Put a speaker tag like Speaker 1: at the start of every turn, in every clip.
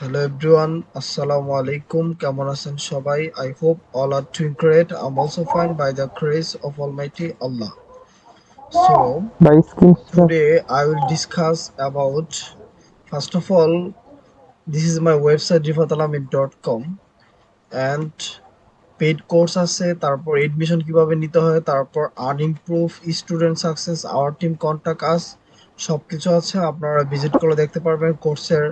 Speaker 1: Hello everyone, Assalamu alaikum. কেমন আছেন সবাই? I hope all are doing great. I'm also fine by the grace of Almighty Allah. So
Speaker 2: By skin strap.
Speaker 1: today I will discuss about, first of all, this is my website rifatalamin.com and paid course আছে, তারপর admission কিভাবে নিতে হয়, তারপর earning proof, student success, our team, contact আস, সবকিছু আছে। আপনারা visit করে দেখতে পারবেন কোর্সের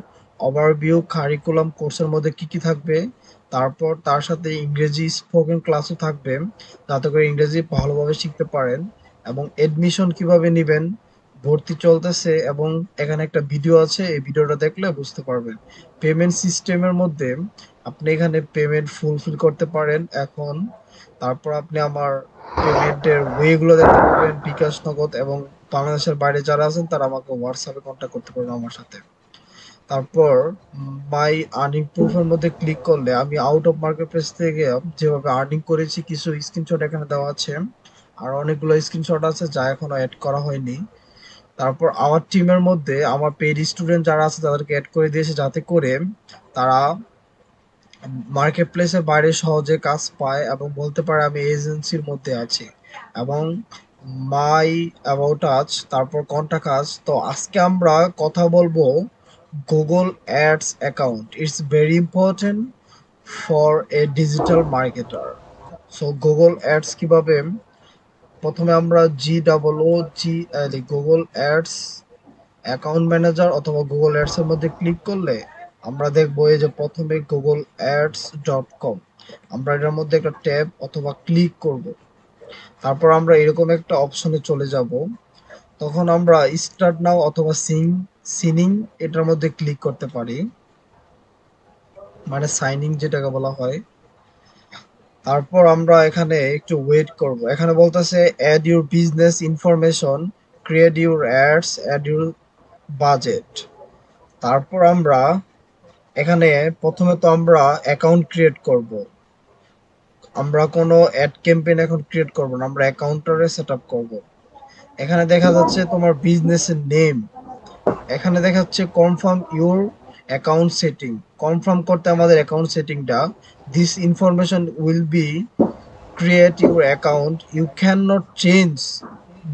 Speaker 1: ওভারভিউ, কারিকুলাম, কোর্সের মধ্যে কি কি থাকবে। তারপর তার সাথে ইংরেজি স্পোকেন ক্লাসও থাকবে, যাতে করে ইংরেজি ভালোভাবে শিখতে পারেন। এবং এডমিশন কিভাবে নেবেন, ভর্তি চলতেছে, এবং এখানে একটা ভিডিও আছে, এই ভিডিওটা দেখলে বুঝতে পারবেন। পেমেন্ট সিস্টেমের মধ্যে আপনি এখানে পেমেন্ট ফুলফিল করতে পারেন এখন। তারপর আপনি আমার পেমেন্টের ওয়ে গুলো দেখতে পারবেন, বিকাশ, নগদ, এবং বাংলাদেশের বাইরে যারা আছেন তারা আমাকে হোয়াটসঅ্যাপে কন্ট্যাক্ট করতে পারবেন আমার সাথে। তারপর মাই আর্নিং প্রুফ এর মধ্যে ক্লিক করলে আমি আউট অফ মার্কেট প্লেস থেকে যেভাবে আর্নিং করেছি কিছু স্ক্রিনশট এখানে দেওয়া আছে। আর অনেকগুলো স্ক্রিনশট আছে যা এখনো অ্যাড করা হয়নি। তারপর আমার টিমের মধ্যে আমার পেইড স্টুডেন্ট যারা আছে তাদেরকে অ্যাড করে দিয়েছে, যাতে করে তারা মার্কেট প্লেসের বাইরে সহজে কাজ পায় এবং বলতে পারে আমি এজেন্সির মধ্যে আছি। এবং মাই অ্যাবাউট আজ, তারপর কন্টাক্ট আজ। তো আজকে আমরা কথা বলবো Google ads account, it's very important for a digital marketer. So Google ads কিভাবে, প্রথমে আমরা GOOG Google ads account manager অথবা গুগল অ্যাডস এর মধ্যে ক্লিক করলে আমরা দেখবো এই যে প্রথমে google.ads.com। আমরা এটার মধ্যে একটা ট্যাব অথবা ক্লিক করব। তারপর আমরা এরকম একটা অপশনে চলে যাব। তখন আমরা স্টার্ট নাও অথবা সিনিং এটার মধ্যে ক্লিক করতে পারি, মানে সাইনিং যেটাকে বলা হয়। তারপর আমরা এখানে একটু ওয়েট করব। এখানে বলতেছে add your business information, create your ads, add your budget. তারপর আমরা এখানে প্রথমে তো আমরা অ্যাকাউন্ট ক্রিয়েট করব। আমরা কোনো অ্যাড ক্যাম্পেইন এখন ক্রিয়েট করব না, আমরা অ্যাকাউন্টটারে সেট আপ করবো। এখানে দেখা যাচ্ছে তোমার বিজনেসের নেম, এখানে দেখাচ্ছে confirm your account setting. Confirm করতে আমাদের অ্যাকাউন্ট সেটিংটা, this information will be create your account, you can not change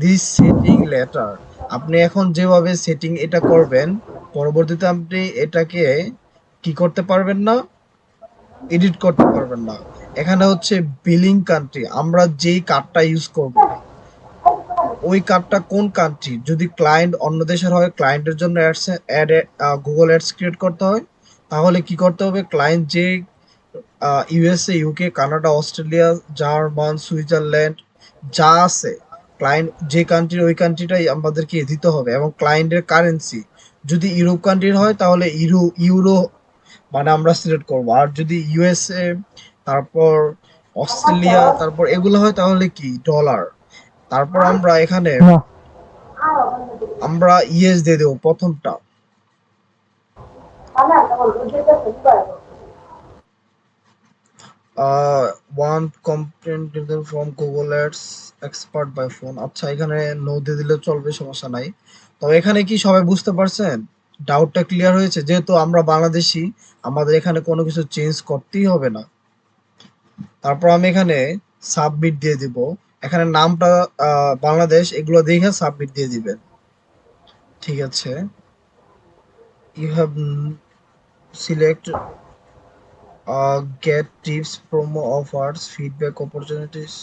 Speaker 1: this setting later. আপনি এখন যেভাবে সেটিং এটা করবেন, পরবর্তীতে আপনি এটাকে কি করতে পারবেন না, এডিট করতে পারবেন না। এখানে হচ্ছে বিলিং কান্ট্রি, আমরা যেই কার্ডটা ইউজ করব ওই কার্ডটা কোন কান্ট্রি, যদি ক্লায়েন্ট অন্য দেশের হয় ক্লায়েন্টের জন্য ads add Google ads create করতে হয়, তাহলে কি করতে হবে, ক্লায়েন্ট যে USA, UK, Canada, Australia, German, Switzerland যা আছে, ক্লায়েন্ট যে কান্ট্রি ওই কান্ট্রিটাই আমাদেরকে দিতে হবে। এবং ক্লায়েন্টের কারেন্সি যদি ইউরোপ কান্ট্রির হয় তাহলে ইউরো মানে আমরা সিলেক্ট করব। আর যদি ইউএসএ, তারপর অস্ট্রেলিয়া, তারপর এগুলো হয় তাহলে কি ডলার। তারপর আমরা এখানে
Speaker 2: No.
Speaker 1: আমরা ইয়েস দিয়ে দেবো প্রথমটা। One complaint from Google ads expert by phone, আচ্ছা এখানে নো দিয়ে দিলে চলবে, সমস্যা নাই। তো এখানে কি সবাই বুঝতে পারছেন? ডাউটটা ক্লিয়ার হয়েছে? যেহেতু আমরা বাংলাদেশি, আমাদের এখানে কোনো কিছু চেঞ্জ করতেই হবে না। তারপর আমি এখানে সাবমিট দিয়ে দিব। এখানে নামটা বাংলাদেশ এগুলো দেখে সাবমিট দিয়ে দিবেন। ঠিক আছে, you have select get tips, promo offers, feedback, opportunities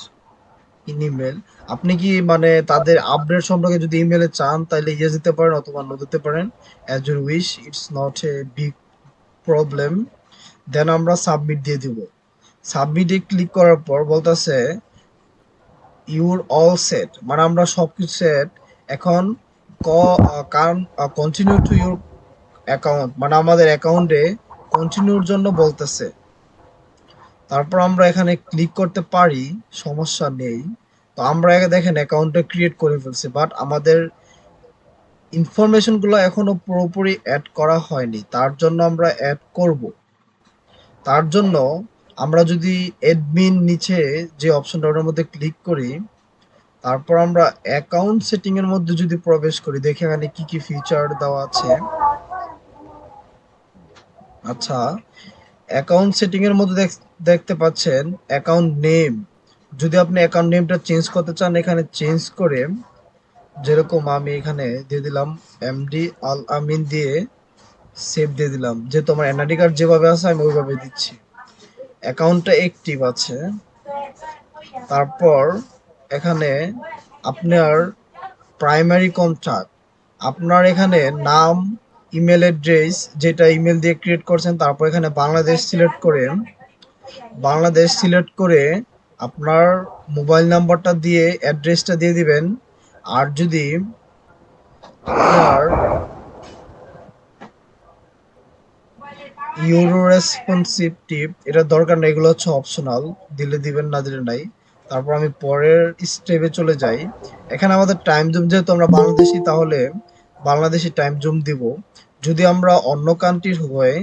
Speaker 1: in email. আপনি কি মানে তাদের আপডেট সম্পর্কে যদি ইমেলে চান তাহলে ইয়েস দিতে পারেন অথবা নো দিতে পারেন, as your wish, it's not a big problem. Then আমরা সাবমিট দিয়ে দিব। সাবমিটে ক্লিক করার পর বলতেছে ইউর অল সেট, মানে আমরা সবকিছু সেট। এখন কারণ কন্টিনিউ টু ইউর অ্যাকাউন্ট, মানে আমাদের অ্যাকাউন্টে কন্টিনিউর জন্য বলতেছে। তারপর আমরা এখানে ক্লিক করতে পারি, সমস্যা নেই। তো আমরা আগে দেখেন অ্যাকাউন্টটা ক্রিয়েট করে ফেলছি, বাট আমাদের ইনফরমেশন গুলো এখনো পুরোপুরি অ্যাড করা হয়নি, তার জন্য আমরা অ্যাড করব। তার জন্য আমরা যদি অ্যাডমিন নিচে যে অপশনটা ওটার মধ্যে ক্লিক করি, তারপর আমরা অ্যাকাউন্ট সেটিং এর মধ্যে যদি প্রবেশ করি, দেখি এখানে কি কি ফিচার দেওয়া আছে। আচ্ছা, অ্যাকাউন্ট সেটিং এর মধ্যে দেখতে পাচ্ছেন অ্যাকাউন্ট নেম। যদি আপনি অ্যাকাউন্ট নেমটা চেঞ্জ করতে চান এখানে চেঞ্জ করে, যেরকম আমি এখানে দিয়ে দিলাম এমডি আল আমিন দিয়ে সেভ দিয়ে দিলাম, যেহেতু আমার এনআইডি কার্ড যেভাবে আছে আমি ওইভাবে দিচ্ছি। অ্যাকাউন্টটা অ্যাক্টিভ আছে। তারপর এখানে আপনার প্রাইমারি কন্ট্যাক্ট, আপনার এখানে নাম, ইমেল অ্যাড্রেস যেটা ইমেল দিয়ে ক্রিয়েট করছেন, তারপর এখানে বাংলাদেশ সিলেক্ট করে আপনার মোবাইল নাম্বারটা দিয়ে অ্যাড্রেসটা দিয়ে দিবেন। আর যদি আপনার ইউরো রেসপন্সিভ এটা দরকার নেই, এগুলো হচ্ছে অপশনাল, দিলে দিবেন না দিলে নাই। তারপর আমি পরের স্টেপে চলে যাই। এখানে আমাদের টাইম জোন, যেহেতু আমরা বাংলাদেশি তাহলে বাংলাদেশি টাইম জোন দিব। যদি আমরা অন্য কান্ট্রির হয়ে,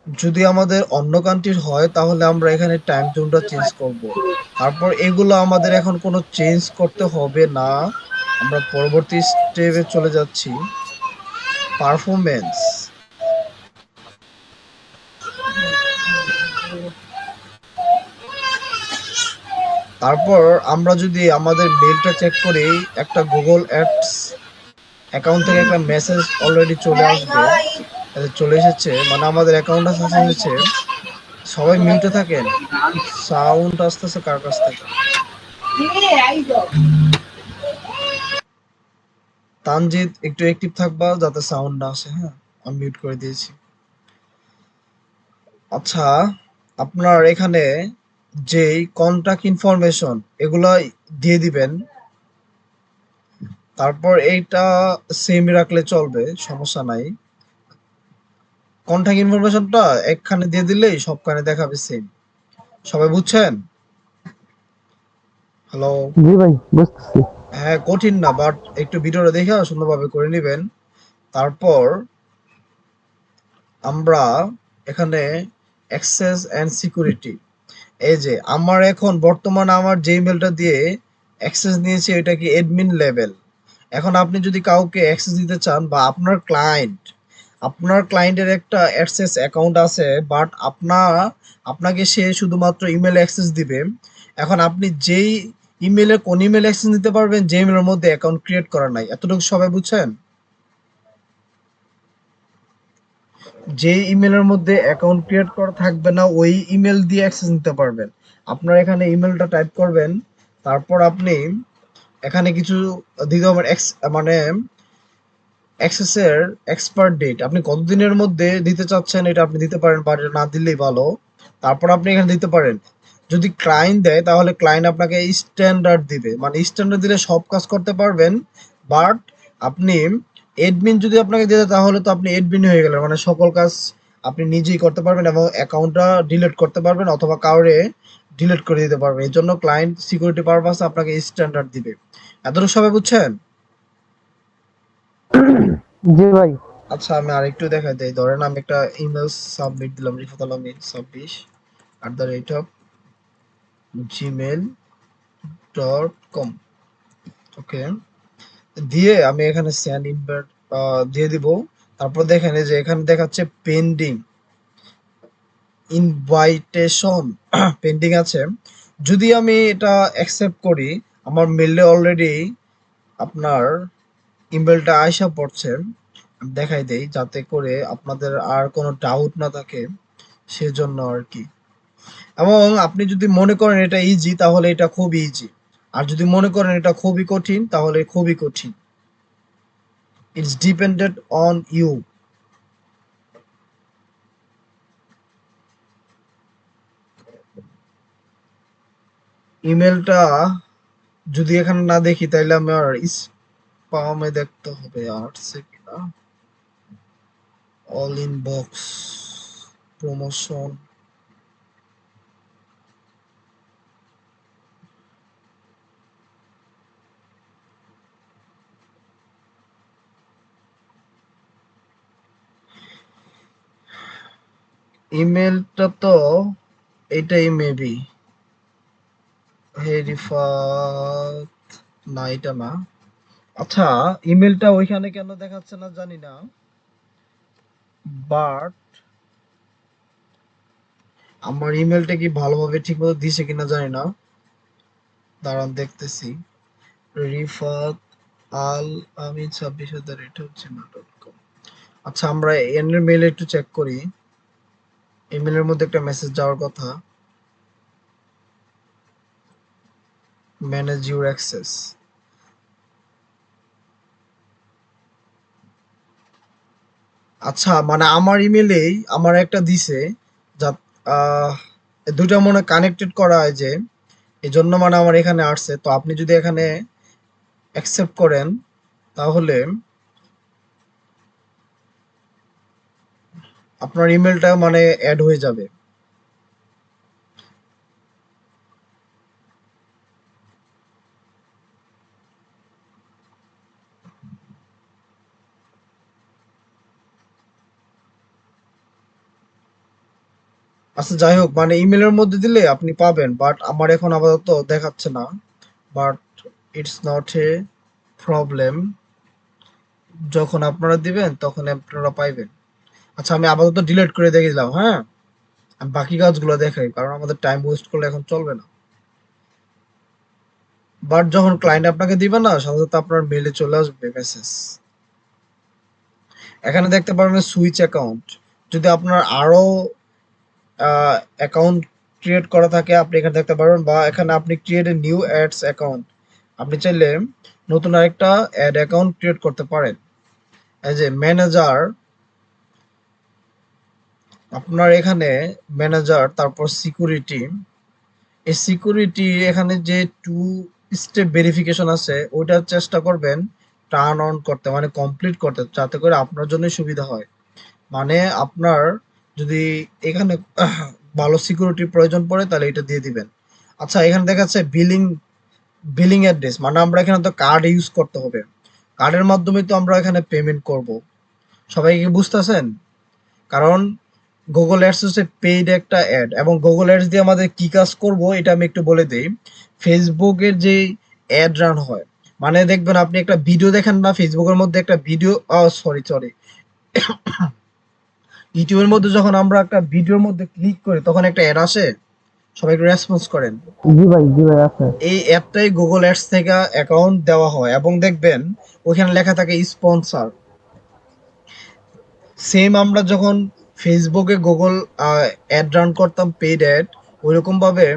Speaker 1: যদি আমাদের অন্য কান্ট্রির হয় তাহলে আমরা এখানে টাইম জোনটা চেঞ্জ করব। তারপর এগুলো আমাদের এখন কোনো চেঞ্জ করতে হবে না। আমরা পরবর্তী স্টেপে চলে যাচ্ছি, পারফরমেন্স। তারপর আমরা যদি আমাদের মেইলটা চেক করি, একটা গুগল অ্যাডস অ্যাকাউন্ট থেকে একটা মেসেজ অলরেডি চলে আসবে। চলে এসেছে, মানে আমাদের অ্যাকাউন্টটা সাকসেস হয়েছে। সবাই মিউটে থাকেন, সাউন্ড আসতেছে কার কাছ থেকে? তানজিৎ একটু অ্যাক্টিভ থাকবা যাতে সাউন্ড না আসে, হ্যাঁ? আমি মিউট করে দিয়েছি। আচ্ছা, আপনার এখানে যেই কন্টাক্ট ইনফরমেশন এগুলা দিয়ে দিবেন। তারপর এইটা সেম রাখলে চলবে, সমস্যা নাই। কন্টাক্ট ইনফরমেশনটা একখানে দিয়ে দিলেই সবখানে দেখাবে সেম। সবাই বুঝছেন? হ্যালো?
Speaker 2: জি ভাই, বুঝতেছি।
Speaker 1: হ্যাঁ, কঠিন না, বাট একটু ভিডিওটা দেখে সুন্দরভাবে করে নেবেন। তারপর আমরা এখানে অ্যাক্সেস অ্যান্ড সিকিউরিটি, এই যে আমার এখন বর্তমানে আমার যে ইমেলটা দিয়ে অ্যাক্সেস নিয়েছি এটা কি অ্যাডমিন লেভেল। এখন আপনি যদি কাউকে অ্যাক্সেস দিতে চান বা আপনার ক্লায়েন্টের একটা অ্যাক্সেস অ্যাকাউন্ট আছে, বাট আপনাকে সে শুধুমাত্র ইমেল অ্যাক্সেস দিবে। এখন আপনি যেই কোন ইমেল অ্যাক্সেস নিতে পারবেন যে ইমেলের মধ্যে অ্যাকাউন্ট ক্রিয়েট করা নাই, এতটুকু সবাই বুঝছেন? যে ইমেলের মধ্যে অ্যাকাউন্ট ক্রিয়েট করা থাকবে না ওই ইমেল দিয়ে অ্যাক্সেস নিতে পারবেন। আপনার এখানে ইমেলটা টাইপ করবেন, তারপর আপনি এখানে কিছু দিতে হবে, মানে অ্যাক্সেসের এক্সপায়ার ডেট আপনি কতদিনের মধ্যে দিতে চাচ্ছেন এটা আপনি দিতে পারেন, বা এটা না দিলেই ভালো। তারপর আপনি এখানে দিতে পারেন। যদি ক্লায়েন্ট দেয় তাহলে ক্লায়েন্ট আপনাকে স্ট্যান্ডার্ড দিবে, মানে স্ট্যান্ডার্ড দিলে সব কাজ করতে পারবেন। বাট আপনি এডমিন যদি আপনাকে দিয়ে দেয় তাহলে তো আপনি এডমিন হয়ে গেলেন, মানে সকল কাজ আপনি নিজেই করতে পারবেন এবং অ্যাকাউন্টটা ডিলিট করতে পারবেন অথবা কাউরে ডিলিট করে দিতে পারবেন। এর জন্য ক্লায়েন্ট সিকিউরিটি পারপাসে আপনাকে স্ট্যান্ডার্ড দিবে। এতটুকু সবাই বুঝছেন?
Speaker 2: জি ভাই।
Speaker 1: আচ্ছা, আমি আরেকটু দেখাই দেই। ধরেন আমি একটা ইমেল সাবমিট দিলাম, রিফাত আলামিন 26@gmail.com। ওকে, দিয়ে আমি এখানে সেন্ড ইনভাইট দিয়ে দিব। তারপর দেখেন এই যে এখানে দেখাচ্ছে পেন্ডিং ইনভাইটেশন পেন্ডিং আছে। যদি আমি এটা অ্যাকসেপ্ট করি, আমার মেইলে অলরেডি আপনার ইমেলটা আয়সা পড়ছে। আমি দেখাই দেই যাতে করে আপনাদের আর কোনো ডাউট না থাকে, সেজন্য আর কি। এবং আপনি যদি মনে করেন এটা ইজি তাহলে এটা খুব ইজি, আর যদি মনে করেন এটা খুবই কঠিন তাহলে খুবই কঠিন। It's dependent on you. ইমেলটা যদি এখানে না দেখি তাহলে আমার স্পামে দেখতে হবে, আসছে কিনা। অল ইনবক্স, প্রমোশন, ইমেলটা তো এটাই মেবি। হে রিফাত, না এটা না। আচ্ছা, ইমেলটা ওইখানে কেন দেখাচ্ছে না জানি না, বাট আমার ইমেলটা কি ভালোভাবে ঠিকমতো দিছে কিনা জানি না। দাঁড়ান দেখতেছি। রিফাত আল আমিন 26,@gmail.com। আচ্ছা, আমরা এনের মেইল একটু চেক করি। ইমেলের মধ্যে একটা মেসেজ যাওয়ার কথা, ম্যানেজ ইউর অ্যাক্সেস। আচ্ছা, মানে আমার ইমেলেই আমার একটা দিছে, যা আহ, দুইটা মনে কানেক্টেড করা হয় যে, এই জন্য মানে আমার এখানে আসছে। তো আপনি যদি এখানে অ্যাকসেপ্ট করেন তাহলে আপনার ইমেলটা মানে অ্যাড হয়ে যাবে। আচ্ছা, যাই হোক, মানে ইমেলের মধ্যে দিলে আপনি পাবেন, বাট আমার এখন আপাতত দেখাচ্ছে না। But it's not A problem, যখন আপনারা দিবেন তখন আপনারা পাইবেন। আচ্ছা, আমি আপাতত ডিলিট করে দেখে দিলাম, হ্যাঁ। আমি বাকি কাজগুলো দেখাই, কারণ আমাদের টাইম ওয়েস্ট করলে এখন চলবে না। বাট যখন ক্লায়েন্ট আপনাকে দিবে না, সাথে সাথে আপনার মেইলে চলে আসবে মেসেজ। এখানে দেখতে পারবেন সুইচ অ্যাকাউন্ট। যদি আপনার আরো অ্যাকাউন্ট ক্রিয়েট করা থাকে, আপনি এখানে দেখতে পারবেন, বা এখানে আপনি create a new ads account, আপনি চাইলে নতুন আরেকটা অ্যাড অ্যাকাউন্ট ক্রিয়েট করতে পারেন। এই যে ম্যানেজার, আপনার এখানে ম্যানেজার, তারপর সিকিউরিটি। এই সিকিউরিটি এখানে যে টু স্টেপ ভেরিফিকেশন আছে, ওইটা চেষ্টা করবেন টার্ন অন করতে, মানে কমপ্লিট করতে, যাতে করে আপনার জন্য সুবিধা হয়। মানে আপনার যদি এখানে ভালো সিকিউরিটির প্রয়োজন পড়ে তাহলে এটা দিয়ে দিবেন। আচ্ছা, এখানে দেখা যাচ্ছে বিলিং বিলিং অ্যাড্রেস, মানে আমরা এখানে তো কার্ড ইউজ করতে হবে। কার্ডের মাধ্যমে তো আমরা এখানে পেমেন্ট করব। সবাই কি বুঝতেছেন? কারণ গুগল অ্যাডস হচ্ছে পেইড একটা অ্যাড, এবং গুগল অ্যাডস দিয়ে আমাদের কি কাজ করব এটা আমি একটু বলে দেই। ফেসবুকের যে অ্যাড রান হয়, মানে দেখবেন আপনি একটা ভিডিও দেখেন না, ফেসবুকের মধ্যে একটা ভিডিও, সরি সরি, ইউটিউবের মধ্যে যখন আমরা একটা ভিডিওর মধ্যে ক্লিক করি তখন একটা অ্যাড আসে, সবাই একটু রেসপন্স করেন।
Speaker 2: জি ভাই আছে।
Speaker 1: এই অ্যাপটাই গুগল অ্যাডস থেকে অ্যাকাউন্ট দেওয়া হয়, এবং দেখবেন ওইখানে লেখা থাকে স্পন্সর। সেম আমরা যখন ফেসবুকে গুগল অ্যাড রান করতাম, পেইড অ্যাড, ওইরকম ভাবে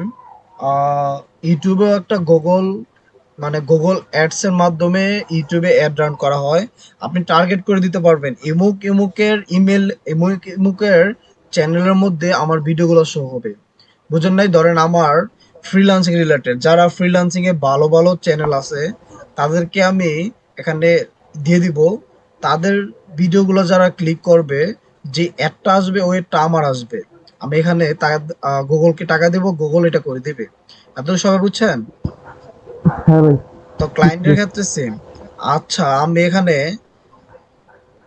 Speaker 1: ইউটিউবেও একটা গুগল, মানে গুগল অ্যাডস এর মাধ্যমে ইউটিউবে অ্যাড রান করা হয়। আপনি টার্গেট করে দিতে পারবেন এমুক এমুকের ইমেল, এমুক এমুকের চ্যানেলের মধ্যে আমার ভিডিওগুলো শো হবে। বুঝেন নাই? ধরেন আমার ফ্রিল্যান্সিং রিলেটেড যারা ফ্রিল্যান্সিং এ ভালো ভালো চ্যানেল আছে, তাদেরকে আমি এখানে দিয়ে দিব। তাদের ভিডিওগুলো যারা ক্লিক করবে, যে অ্যাডটা আসবে ওই অ্যাডটা আমার আসবে। আমি এখানে গুগলকে টাকা দেব, গুগল এটা করে দিবে। আপনারা সবাই বুঝছেন?
Speaker 2: হ্যাঁ ভাই।
Speaker 1: তো ক্লায়েন্টের ক্ষেত্রে সেম। আচ্ছা, আমি এখানে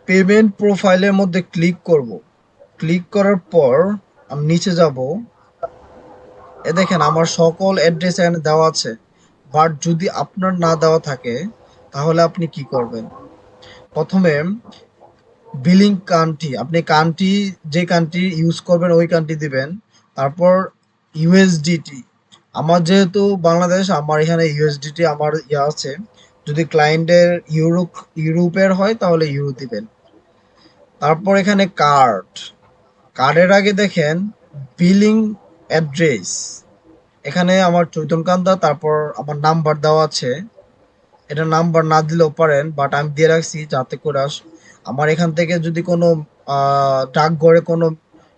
Speaker 1: পেমেন্ট প্রোফাইলের মধ্যে ক্লিক করব। ক্লিক করার পর আমি নিচে যাব। দেখেন আমার সকল অ্যাড্রেস এখানে দেওয়া আছে। বাট যদি আপনার না দেওয়া থাকে তাহলে আপনি কি করবেন? প্রথমে বিলিং কান্ট্রি, আপনি কান্ট্রি, যে কান্ট্রি ইউজ করবেন ওই কান্ট্রি দিবেন। তারপর ইউএসডিটি, আমার যেহেতু বাংলাদেশ, আমার এখানে ইউএসডিটি আমার ইয়ে আছে। যদি ক্লায়েন্টের ইউরোপের হয় তাহলে ইউরো দিবেন। তারপর এখানে কার্ড, কার্ডের আগে দেখেন বিলিং অ্যাড্রেস। এখানে আমার চৈতন কান্দা, তারপর আমার নাম্বার দেওয়া আছে। এটা নাম্বার না দিলেও পারেন, বাট আমি দিয়ে রাখছি যাতে করে আমার এখান থেকে যদি কোনো ডাকঘরে কোনো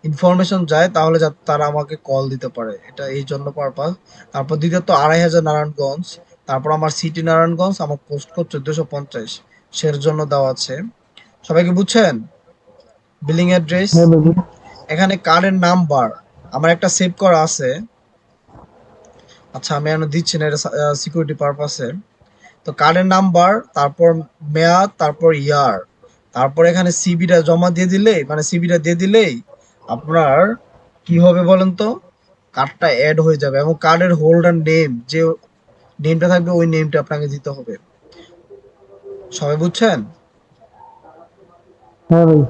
Speaker 1: ইনফরমেশন যায় তাহলে যাতে তারা আমাকে কল দিতে পারে, এটা এই জন্য পারপাস। তারপর দ্বিতীয়ত ২৫০০ নারায়ণগঞ্জ, তারপর আমার সিটি নারায়ণগঞ্জ, আমার পোস্ট কোড ১৪৫০, সের জন্য দেওয়া আছে। সবাইকে বুঝছেন? বিলিং অ্যাড্রেস,
Speaker 2: হ্যাঁ ভাই
Speaker 1: এখানে কার্ডের নাম্বার আমার একটা সেভ করা আছে। আচ্ছা, আমি এখনো দিচ্ছি না, এটা সিকিউরিটি পারপাসে। তো কার্ডের নাম্বার, তারপর মেয়াদ, তারপর ইয়ার, তারপর এখানে সিবিটা জমা দিয়ে দিলেই, মানে সিবিটা দিয়ে দিলেই আপনার কি হবে বলেন তো, কার্ডটা অ্যাড হয়ে যাবে। এবং কার্ডের হোল্ডার নেম, যে নেমটা থাকবে ওই নেমটা আপনাকে দিতে হবে। সবাই বুঝছেন?
Speaker 2: হ্যাঁ ভাই।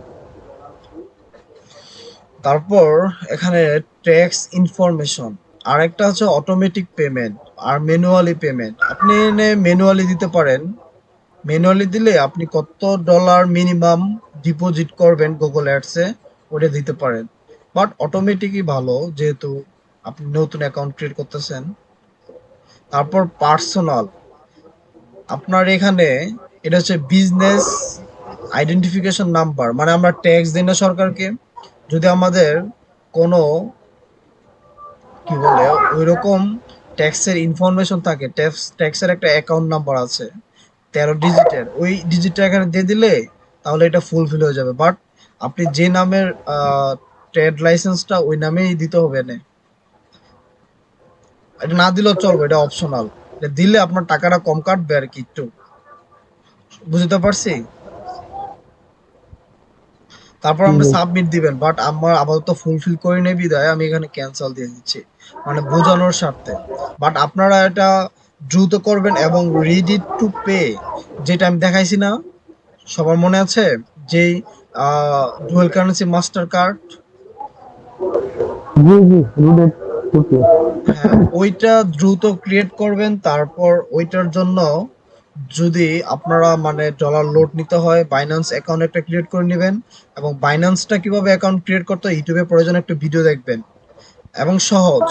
Speaker 1: তারপর এখানে ট্যাক্স ইনফরমেশন, আর একটা হচ্ছে অটোমেটিক পেমেন্ট আর ম্যানুয়ালি পেমেন্ট। আপনি এনে ম্যানুয়ালি দিতে পারেন। ম্যানুয়ালি দিলে আপনি কত ডলার মিনিমাম ডিপোজিট করবেন গুগল অ্যাডসে ওটা দিতে পারেন। বাট অটোমেটিকই ভালো, যেহেতু আপনি নতুন অ্যাকাউন্ট ক্রিয়েট করতেছেন। তারপর পার্সোনাল, আপনার এখানে এটা হচ্ছে বিজনেস আইডেন্টিফিকেশন নাম্বার, মানে আমরা ট্যাক্স দিই না সরকারকে, যদি আমাদের কোনো কি বলে ওইরকম ট্যাক্সের ইনফরমেশন থাকে, ট্যাক্সের একটা অ্যাকাউন্ট নাম্বার আছে 13 ডিজিটের, ওই ডিজিটটা এখানে দিয়ে দিলে তাহলে এটা ফুলফিল হয়ে যাবে। বাট আপনি যে নামের ট্রেড লাইসেন্সটা ওই নামেই দিতে হবে না। এটা না দিলেও চলবে, এটা অপশনাল। এটা দিলে আপনার টাকাটা কম কাটবে আর কি একটু। বুঝতে পারছি? তারপর
Speaker 2: জি
Speaker 1: আপনি
Speaker 2: ভাই।
Speaker 1: সাবমিট দিবেন, বাট আমার আপাতত ফুলফিল করে নেই বিদায় আমি এখানে ক্যান্সেল দিয়ে দিচ্ছি, মানে বোঝানোর স্বার্থে। বাট আপনারা এটা দ্রুত করবেন এবং রেডি টু পে, যেটা আমি দেখাইছি না, সবার মনে আছে? যেই ডুয়াল কারেন্সি মাস্টার কার্ড,
Speaker 2: জি জি, রুডেড টুকে।
Speaker 1: হ্যাঁ ওইটা দ্রুত ক্রিয়েট করবেন। তারপর ওইটার জন্য যদি আপনারা মানে ডলার লোড নিতে হয়, বাইন্যান্স অ্যাকাউন্ট একটা ক্রিয়েট করে নেবেন। এবং বাইন্যান্সটা কিভাবে অ্যাকাউন্ট ক্রিয়েট করতে হয় ইউটিউবে প্রয়োজন একটা ভিডিও দেখবেন, এবং সহজ।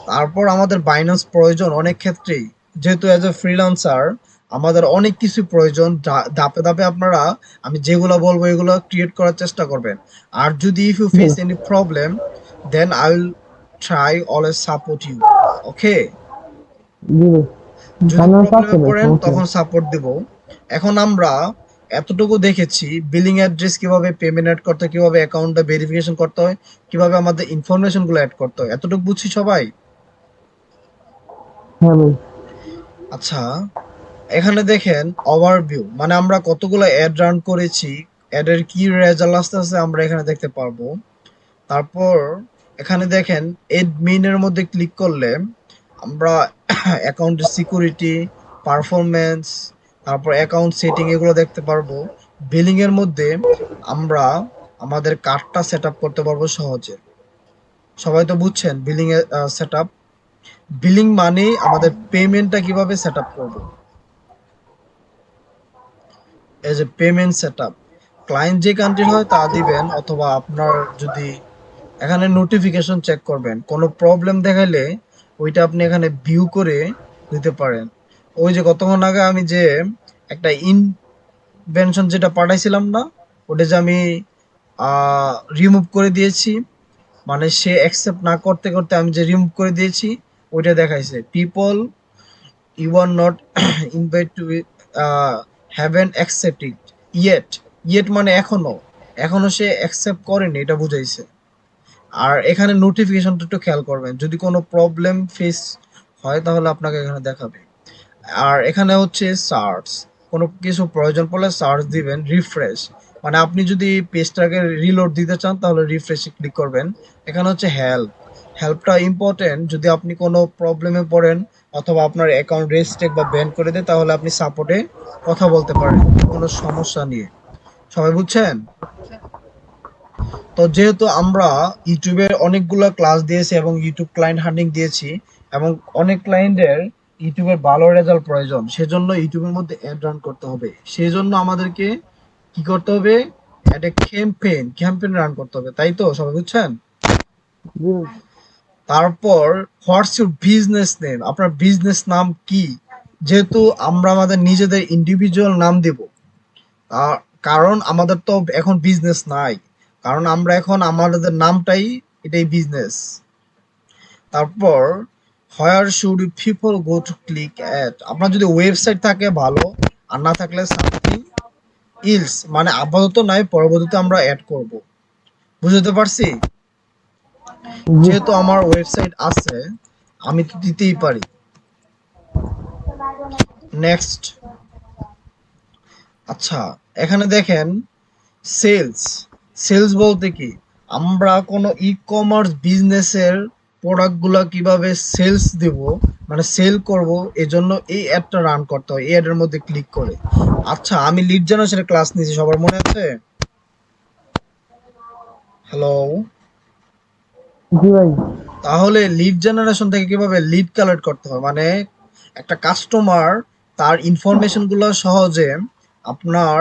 Speaker 1: তারপর আমাদের বাইন্যান্স প্রয়োজন অনেক ক্ষেত্রেই, যেহেতু অ্যাজ এ ফ্রিল্যান্সার আমাদের অনেক কিছু প্রয়োজন। ধাপে ধাপে আপনারা, আমি যেগুলো বলবো এগুলো ক্রিয়েট করার চেষ্টা করবেন। আর যদি ইফ ইউ
Speaker 2: জি
Speaker 1: face any problem, then I will try always support you. Okay?
Speaker 2: জি ভাই,
Speaker 1: যদি
Speaker 2: ফাইন্যান্স আছে
Speaker 1: প্রবলেমে
Speaker 2: ভাই,
Speaker 1: পড়েন
Speaker 2: সমস্যা নেই।
Speaker 1: তখন সাপোর্ট দেব। এখন আমরা এতটুকু দেখেছি, বিলিং অ্যাড্রেস কিভাবে পেমেন্ট অ্যাড করতে হয়, কিভাবে অ্যাকাউন্টটা ভেরিফিকেশন করতে হয়, কিভাবে আমাদের ইনফরমেশন গুলো অ্যাড করতে হয়, এতটুকু বুঝছি সবাই।
Speaker 2: হ্যাঁ ভাই।
Speaker 1: আচ্ছা, এখানে দেখেন ওভারভিউ, মানে আমরা কতগুলো অ্যাড রান করেছি, অ্যাডের কি রেজাল্ট আসতেছে আমরা এখানে দেখতে পারবো। তারপর এখানে দেখেন এডমিনের মধ্যে ক্লিক করলে আমরা অ্যাকাউন্টের সিকিউরিটি, পারফরম্যান্স, তারপর অ্যাকাউন্ট সেটিং এগুলো দেখতে পারবো। বিলিং এর মধ্যে আমরা আমাদের কার্ডটা সেট আপ করতে পারবো সহজে। সবাই তো বুঝছেন বিলিং এর সেট আপ। বিলিং মানে আমাদের পেমেন্টটা কিভাবে সেট আপ করবো, as a payment setup. Client যে কান্ট্রির হয় তা দিবেন, অথবা আপনার যদি এখানে নোটিফিকেশন চেক করবেন, কোনো প্রবলেম দেখাইলে ওইটা আপনি এখানে ভিউ করে দিতে পারেন। ওই যে কতক্ষণ আগে আমি যে একটা ইনভেনশন যেটা পাঠাইছিলাম না, ওটা যে আমি রিমুভ করে দিয়েছি, মানে সে অ্যাকসেপ্ট না করতে করতে আমি যে রিমুভ করে দিয়েছি, ওইটা দেখাইছে people you are not invite to haven't accept it yet. Yet মানে এখনো, এখনো সে অ্যাকসেপ্ট করেনি, এটা বুঝাইছে। আর এখানে নোটিফিকেশনটা একটু খেয়াল করবেন, যদি কোনো প্রবলেম ফেস হয় তাহলে আপনাকে এখানে দেখাবে। আর এখানে হচ্ছে সার্চ, কোনো কিছু প্রয়োজন পড়লে সার্চ দিবেন। রিফ্রেশ, মানে আপনি যদি পেজটাকে রিলোড দিতে চান তাহলে রিফ্রেশে ক্লিক করবেন। এখানে হচ্ছে হেল্প, হেল্পটা ইম্পর্টেন্ট। যদি আপনি কোনো প্রবলেমে পড়েন অথবা আপনার অ্যাকাউন্ট রেস্ট্রিক্ট বা ব্যান করে দেয় তাহলে আপনি সাপোর্টে কথা বলতে পারেন কোনো সমস্যা নিয়ে। সবাই বুঝছেন? তো যেহেতু আমরা ইউটিউবের অনেকগুলো ক্লাস দিয়েছি এবং ইউটিউব ক্লায়েন্ট হান্টিং দিয়েছি, এবং অনেক ক্লায়েন্টের ইউটিউবের ভালো রেজাল্ট প্রয়োজন, সেজন্য ইউটিউবের মধ্যে অ্যাড রান করতে হবে। সেই জন্য আমাদেরকে কি করতে হবে, একটা ক্যাম্পেইন রান করতে হবে, তাই তো সবাই বুঝছেন?
Speaker 2: জি ভাই।
Speaker 1: তারপর হোয়াটস ইউর বিজনেস নেম, আপনার বিজনেস নাম কি? যেহেতু আমরা আমাদের নিজেদের ইন্ডিভিজুয়াল নাম দেব, আহ, কারণ আমাদের তো এখন বিজনেস নাই, কারণ আমরা এখন আমাদের নামটাই, এটাই বিজনেস। তারপর where should people go to click at, আপনার যদি ওয়েবসাইট থাকে ভালো, আর না থাকলে সামথিং ইলস, মানে আপাতত নাই, পরবর্তীতে আমরা অ্যাড করব। বুঝতে পারছি?
Speaker 2: জি।
Speaker 1: যেহেতু আমার ওয়েবসাইট আছে আমি তো দিতেই পারি। নেক্সট। আচ্ছা, এখানে দেখেন সেলস। সেলস বলতে কি, আমরা কোনো ই কমার্স বিজনেসের প্রোডাক্টগুলো কিভাবে সেলস দেব, মানে সেল করব, এজন্য এই অ্যাডটা রান করতে হয় এই অ্যাডের মধ্যে ক্লিক করে। আচ্ছা, আমি লিড জেনারেশনের ক্লাস নিয়েছি, সবার মনে আছে? হ্যালো?
Speaker 2: জি ভাই।
Speaker 1: তাহলে লিড জেনারেশন থেকে কিভাবে লিড কালেক্ট করতে হয়, মানে একটা কাস্টমার তার ইনফরমেশন গুলো সহজে আপনার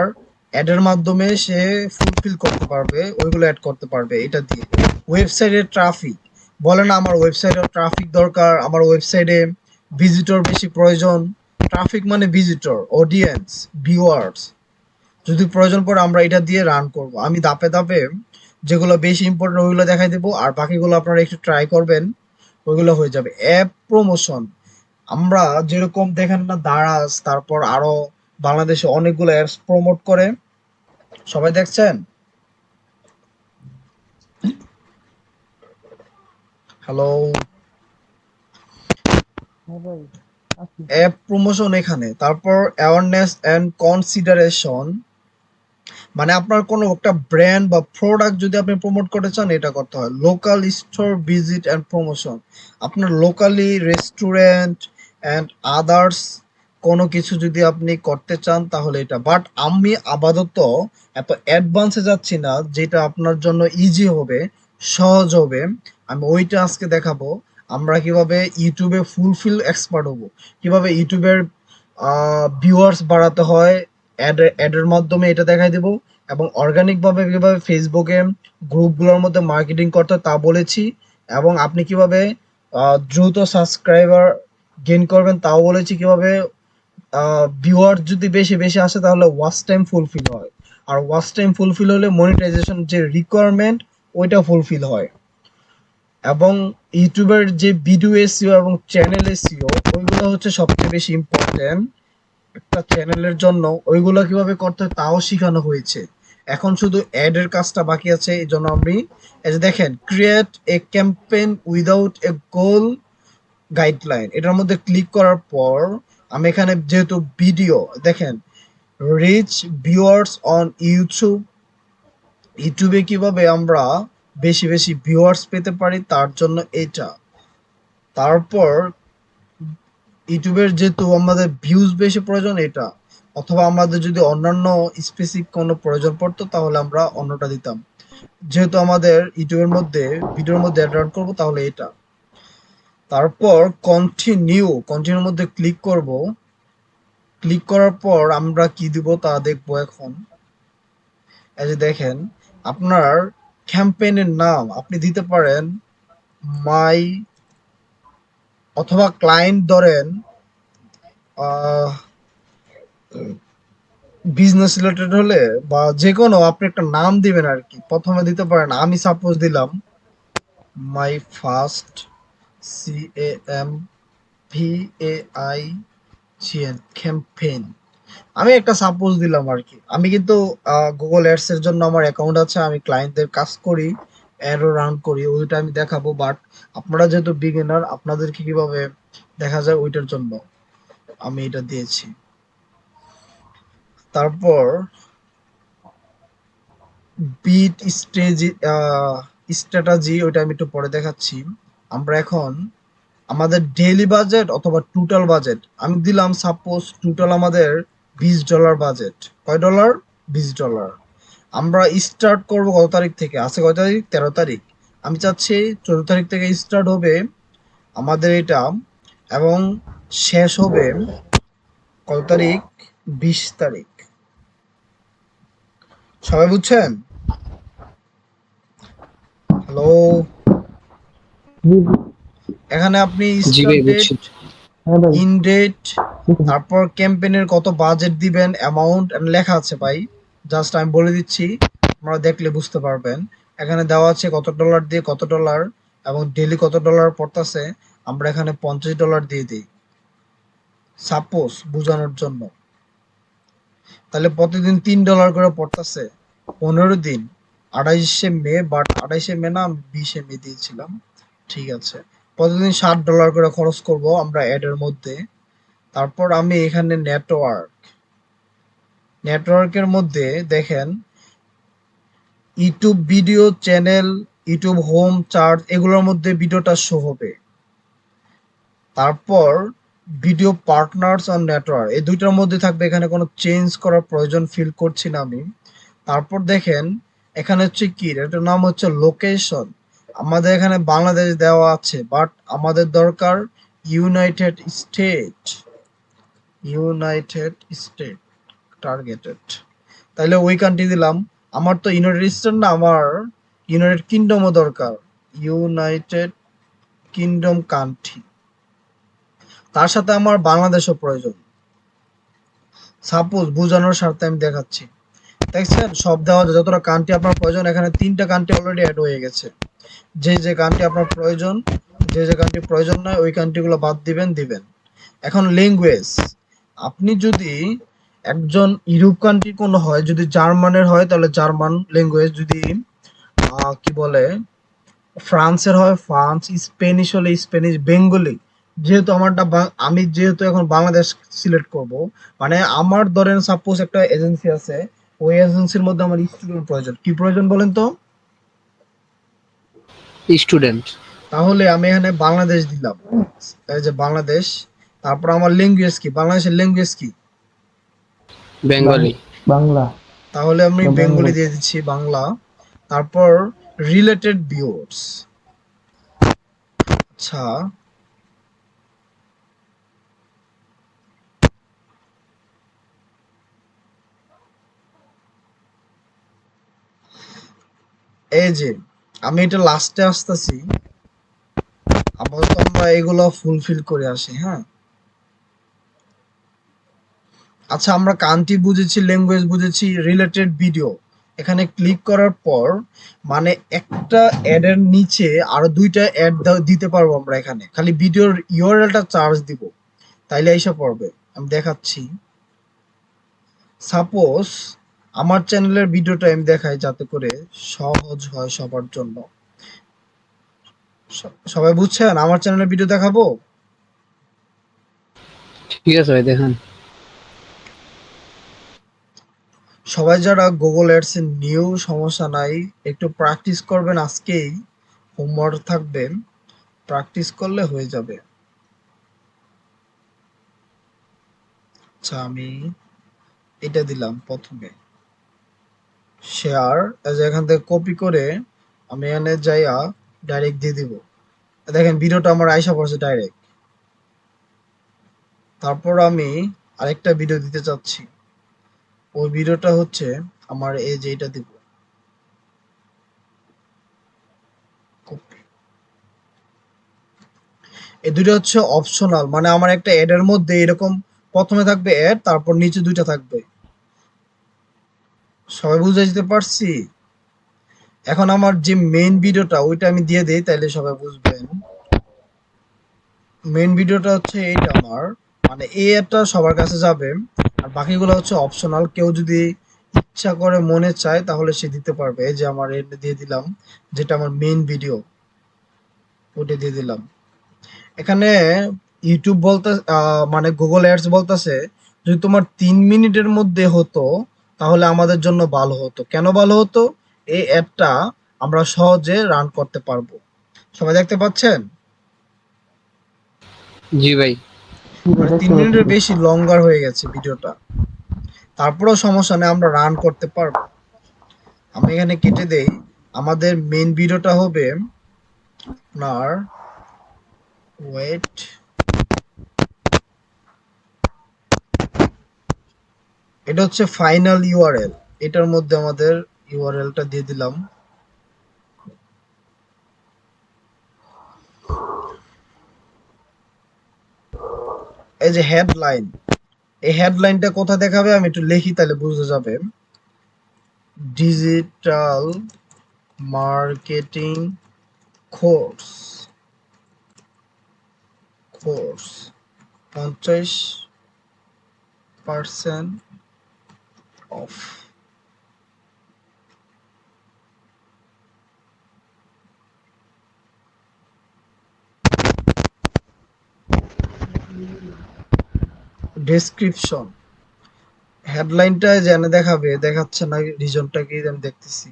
Speaker 1: অ্যাডের মাধ্যমে সে ফুলফিল করতে পারবে, ওইগুলো অ্যাড করতে পারবে এটা দিয়ে। ওয়েবসাইটের ট্রাফিক, বলে না আমার ওয়েবসাইটে ট্রাফিক দরকার, আমার ওয়েবসাইটে ভিজিটর বেশি প্রয়োজন। ট্রাফিক মানে ভিজিটর, অডিয়েন্স, ভিউয়ার্স। যদি প্রয়োজন পড়ে আমরা এটা দিয়ে রান করব। আমি ধাপে ধাপে যেগুলো বেশি ইম্পর্টেন্ট ওইগুলো দেখাই দেবো, আর বাকিগুলো আপনারা একটু ট্রাই করবেন, ওইগুলো হয়ে যাবে। অ্যাপ প্রমোশন, আমরা যেরকম দেখেন না দারাজ, তারপর আরো বাংলাদেশে অনেকগুলো অ্যাপস প্রমোট করে, সবাই দেখছেন? হ্যালো?
Speaker 2: হ্যাঁ ভাই, আছি।
Speaker 1: অ্যাপ প্রমোশন এখানে, তারপর অ্যাওয়ারনেস অ্যান্ড কনসিডারেশন, মানে আপনার কোনো একটা ব্র্যান্ড বা প্রোডাক্ট যদি আপনি প্রমোট করতে চান এটা করতে হয়। Local store visit and promotion, আপনার লোকালি রেস্টুরেন্ট অ্যান্ড আদার্স কোনো কিছু যদি আপনি করতে চান তাহলে এটা। বাট আমি আপাতত এত অ্যাডভান্সে যাচ্ছি না, যেটা আপনার জন্য ইজি হবে, সহজ হবে, আমি ওইটা আজকে দেখাবো। আমরা কিভাবে ইউটিউবে ফুলফিল এক্সপার্ট হব, কিভাবে ইউটিউবের ভিউয়ার্স বাড়াতে হয় অ্যাডের মাধ্যমে, এটা দেখাই দেবো। এবং অর্গানিক ভাবে কিভাবে ফেসবুকে গ্রুপগুলোর মধ্যে মার্কেটিং করতে হয় তা বলেছি। এবং আপনি কিভাবে দ্রুত সাবস্ক্রাইবার গেইন করবেন তাও বলেছি। কিভাবে ভিউয়ার যদি বেশি বেশি আসে তাহলে ওয়াচ টাইম ফুলফিল হয়, আর ওয়াচ টাইম ফুলফিল হলে মনিটাইজেশন যে রিকোয়ারমেন্ট ওইটা ফুলফিল হয়। এবং ইউটিউবের যে ভিডিও এসইও এবং চ্যানেল এসইও ওইগুলো হচ্ছে সবচেয়ে বেশি ইম্পর্টেন্ট একটা চ্যানেলের জন্য। ওইগুলো কিভাবে করতে হয় তাও শেখানো হয়েছে। এখন শুধু অ্যাড এর কাজটা বাকি আছে, এই জন্য আমি এই যে দেখেন create a campaign without a goal guideline, এটার মধ্যে ক্লিক করার পর আমি এখানে যেহেতু ভিডিও দেখেন, রিচ ভিউয়ার্স অন ইউটিউব, ইউটিউবে কিভাবে আমরা বেশি বেশি ভিউয়ার্স পেতে পারি তার জন্য এটা। তারপর ইউটিউবের যেহেতু আমাদের ভিউজ বেশি প্রয়োজন এটা, অথবা আমাদের যদি অন্যান্য স্পেসিফিক কোনো প্রয়োজন পড়তো তাহলে আমরা অন্যটা দিতাম। যেহেতু আমাদের ইউটিউবের মধ্যে ভিডিওর মধ্যে অ্যাড রান করবো তাহলে এটা। তারপর কন্টিনিউর মধ্যে ক্লিক করব। ক্লিক করার পর আমরা কি দিব তা দেখবো এখন। এই যে দেখেন, আপনার ক্যাম্পেইনের নাম আপনি দিতে পারেন মাই, অথবা ক্লায়েন্ট ধরেন বিজনেস রিলেটেড হলে বা যে কোনো আপনি একটা নাম দিবেন আর কি। প্রথমে দিতে পারেন, আমি সাপোজ দিলাম মাই ফার্স্ট, CAMPAIGN, ক্যাম্পেইন। আমি একটা সাপোজ দিলাম আর কি। আমি কিন্তু গুগল অ্যাডস এর জন্য আমার অ্যাকাউন্ট আছে, আমি ক্লায়েন্টদের কাজ করি, অ্যাডও রান করি, ওইটা আমি দেখাবো। বাট আপনারা যেহেতু বিগিনার, আপনাদেরকে কিভাবে দেখা যায় ওইটার জন্য আমি এটা দিয়েছি। তারপর বিট স্টেজ স্ট্র্যাটেজি, ওইটা আমি একটু পরে দেখাচ্ছি। আমরা এখন আমাদের ডেইলি বাজেট অথবা টোটাল বাজেট আমি দিলাম, সাপোজ টোটাল আমাদের $20 বাজেট। কয় ডলার? $20। আমরা স্টার্ট করব কত তারিখ থেকে? আছে কয় তারিখ? 13 তারিখ। আমি চাচ্ছি 14 তারিখ থেকে স্টার্ট হবে আমাদের এটা, এবং শেষ হবে কত তারিখ? 20 তারিখ। সবাই বুঝছেন? হ্যালো?
Speaker 2: জি জি।
Speaker 1: এখানে আপনি
Speaker 3: জি
Speaker 1: স্টার্ট
Speaker 3: ভাই
Speaker 1: ডেট,
Speaker 3: বুঝছি।
Speaker 2: হ্যাঁ ভাই।
Speaker 1: ইন ডেট,
Speaker 2: বুঝছি।
Speaker 1: তারপর ক্যাম্পেইনের কত বাজেট দিবেন, অ্যামাউন্ট লেখা আছে ভাই। জাস্ট আমি বলে দিচ্ছি, আপনারা দেখলে বুঝতে পারবেন। এখানে দেওয়া আছে কত ডলার দিয়ে কত ডলার, এবং ডেইলি কত ডলার পড়তেছে। আমরা এখানে $50 দিয়ে দিই, সাপোজ বোঝানোর জন্য। তাহলে প্রতিদিন $3 করে পড়তেছে, 15 দিন, 28শে মে। বাট 28শে মে না, আমি 20শে মে দিয়েছিলাম। ঠিক আছে, প্রতিদিন $60 করে খরচ করব আমরা অ্যাডের মধ্যে। তারপর আমি এখানে নেটওয়ার্কের মধ্যে দেখেন YouTube video channel, YouTube home chart, এগুলোর মধ্যে ভিডিওটা শো হবে। তারপর ভিডিও পার্টনার্স অন নেটওয়ার্ক, এই দুইটার মধ্যে থাকবে, এখানে কোনো চেঞ্জ করার প্রয়োজন ফিল করছি না আমি। তারপর দেখেন এখানে হচ্ছে কি, এটার নাম হচ্ছে লোকেশন। আমাদের এখানে বাংলাদেশ দেওয়া আছে, বাট আমাদের দরকার United state, United state targeted. তাইলে ওই কান্ট্রি দিলাম। আমার তো ইউনাইটেড স্টেট না, আমার ইউনাইটেড কিংডমও দরকার, ইউনাইটেড কিংডম কান্ট্রি। তার সাথে আমার বাংলাদেশও প্রয়োজন। সাপোজ বোঝানোর স্বার্থে আমি দেখাচ্ছি, দেখছেন সব দেওয়া যায়, যতটা কান্ট্রি আপনার প্রয়োজন, এখানে 3টা কান্ট্রি অলরেডি অ্যাড হয়ে গেছে। যে যে কান্ট্রি আপনার প্রয়োজন, যে যে কান্ট্রি প্রয়োজন নয় ওই কান্ট্রিগুলো বাদ দিবেন দিবেন। এখন ল্যাঙ্গুয়েজ, আপনি যদি একজন ইউরোপ কান্ট্রি কোনো হয়, যদি জার্মানের হয় তাহলে জার্মান ল্যাঙ্গুয়েজ, যদি কি বলে ফ্রান্সের হয় ফ্রান্স, স্প্যানিশ হলে স্প্যানিশ, বেঙ্গলি, যেহেতু আমারটা আমি যেহেতু এখন বাংলাদেশ সিলেক্ট করব, মানে আমার ধরেন সাপোজ একটা এজেন্সি আছে, ওই এজেন্সির মধ্যে আমার স্টুডেন্ট প্রয়োজন, কি প্রয়োজন বলেন তো?
Speaker 3: স্টুডেন্ট।
Speaker 1: তাহলে আমি এখানে বাংলাদেশ দিলাম, এই যে বাংলাদেশ। তারপর আমার ল্যাঙ্গুয়েজ কি, বাংলাদেশের ল্যাঙ্গুয়েজ কি?
Speaker 3: বেঙ্গলি।
Speaker 2: বাংলা।
Speaker 1: তাহলে আমি বেঙ্গলি দিয়ে দিচ্ছি, বাংলা। তারপর রিলেটেড ভিউয়ার্স, আচ্ছা এই যে আমি এটা লাস্টে আসতেছি, আপাতত আমরা এগুলো ফুলফিল করে আসি, হ্যাঁ। আচ্ছা, আমরা কান্ট্রি বুঝেছি, ল্যাঙ্গুয়েজ বুঝেছি, রিলেটেড ভিডিও। এখানে ক্লিক করার পর মানে একটা অ্যাডের নিচে আরো 2টা অ্যাড দিতে পারবো আমরা, এখানে খালি ভিডিওর ইউআরএলটা চার্জ দিব, তাইলে এসে পড়বে। আমি দেখাচ্ছি, সাপোজ আমার চ্যানেলের ভিডিওটা আমি দেখাই যাতে করে সহজ হয় সবার জন্য। সবাই বুঝছেন আমার চ্যানেলের ভিডিও দেখাবো?
Speaker 3: ঠিক আছে ভাই, দেখান।
Speaker 1: সবাই যারা গুগল অ্যাডস এ নিউ, সমস্যা নাই, একটু প্র্যাকটিস করবেন, আজকেই হোমওয়ার্ক থাকবে, প্র্যাকটিস করলে হয়ে যাবে। আচ্ছা, আমি এটা দিলাম প্রথমে শেয়ার, এখান থেকে কপি করে আমি এখানে যাইয়া ডাইরেক্ট দিয়ে দিব। দেখেন ভিডিওটা আমার আইসা পড়ছে ডাইরেক্ট। তারপর আমি আরেকটা ভিডিও দিতে চাচ্ছি, ওই ভিডিওটা হচ্ছে আমার এই যে এটা দিব, কপি। এই দুটো হচ্ছে অপশনাল, মানে আমার একটা অ্যাড এর মধ্যে এরকম প্রথমে থাকবে অ্যাড, তারপর নিচে 2টা থাকবে। সবাই বুঝে যেতে পারছি? এখন আমার যে মেইন ভিডিওটা ওইটা আমি দিয়ে দেই, তাইলে সবাই বুঝবেন। মেইন ভিডিওটা হচ্ছে এইটা আমার, মানে এই অ্যাডটা সবার কাছে যাবে, আর বাকিগুলো হচ্ছে অপশনাল, কেউ যদি ইচ্ছা করে মনে চায় তাহলে সে দিতে পারবে। এই যে আমার এটা দিয়ে দিলাম, যেটা আমার মেইন ভিডিও, ওটা দিয়ে দিলাম। এখানে ইউটিউব বলতে মানে গুগল অ্যাডস বলতেছে যদি তোমার 3 মিনিটের মধ্যে হতো তাহলে আমাদের জন্য ভালো হতো। কেন ভালো হতো? এই অ্যাডটা আমরা সহজে রান করতে পারবো। সবাই দেখতে পাচ্ছেন?
Speaker 3: জি ভাই।
Speaker 1: মানে 3 মিনিটের বেশি লঙ্গার হয়ে গেছে ভিডিওটা, তারপরেও সমস্যা নেই, আমরা রান করতে পারবো। আমি এখানে কেটে দেই। আমাদের মেইন ভিডিওটা হবে আপনার, ওয়েট, এটা হচ্ছে ফাইনাল ইউআরএল, এটার মধ্যে আমাদের ইউআরএলটা দিয়ে দিলাম। এই যে হেডলাইন, এই হেডলাইনটা কোথায় দেখাবে আমি একটু লিখি তাহলে বুঝে যাবে। Digital marketing course, course 50% off. Description, হেডলাইনটা যেন দেখাবে, দেখাচ্ছে না, রিজনটা কি আমি দেখতেছি।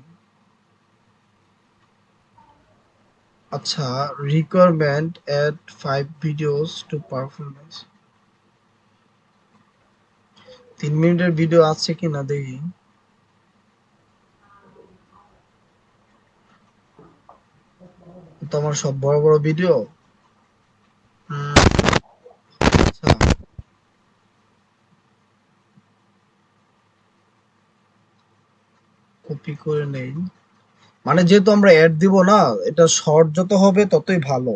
Speaker 1: আচ্ছা, requirement add 5 videos to performance. 3 মিনিটের ভিডিও আছে কিনা দেখি। তো আমার সব বড় বড় ভিডিও। আচ্ছা, কপি করে নেই। মানে যেহেতু আমরা অ্যাড দিব না, এটা শর্ট যত হবে ততই ভালো।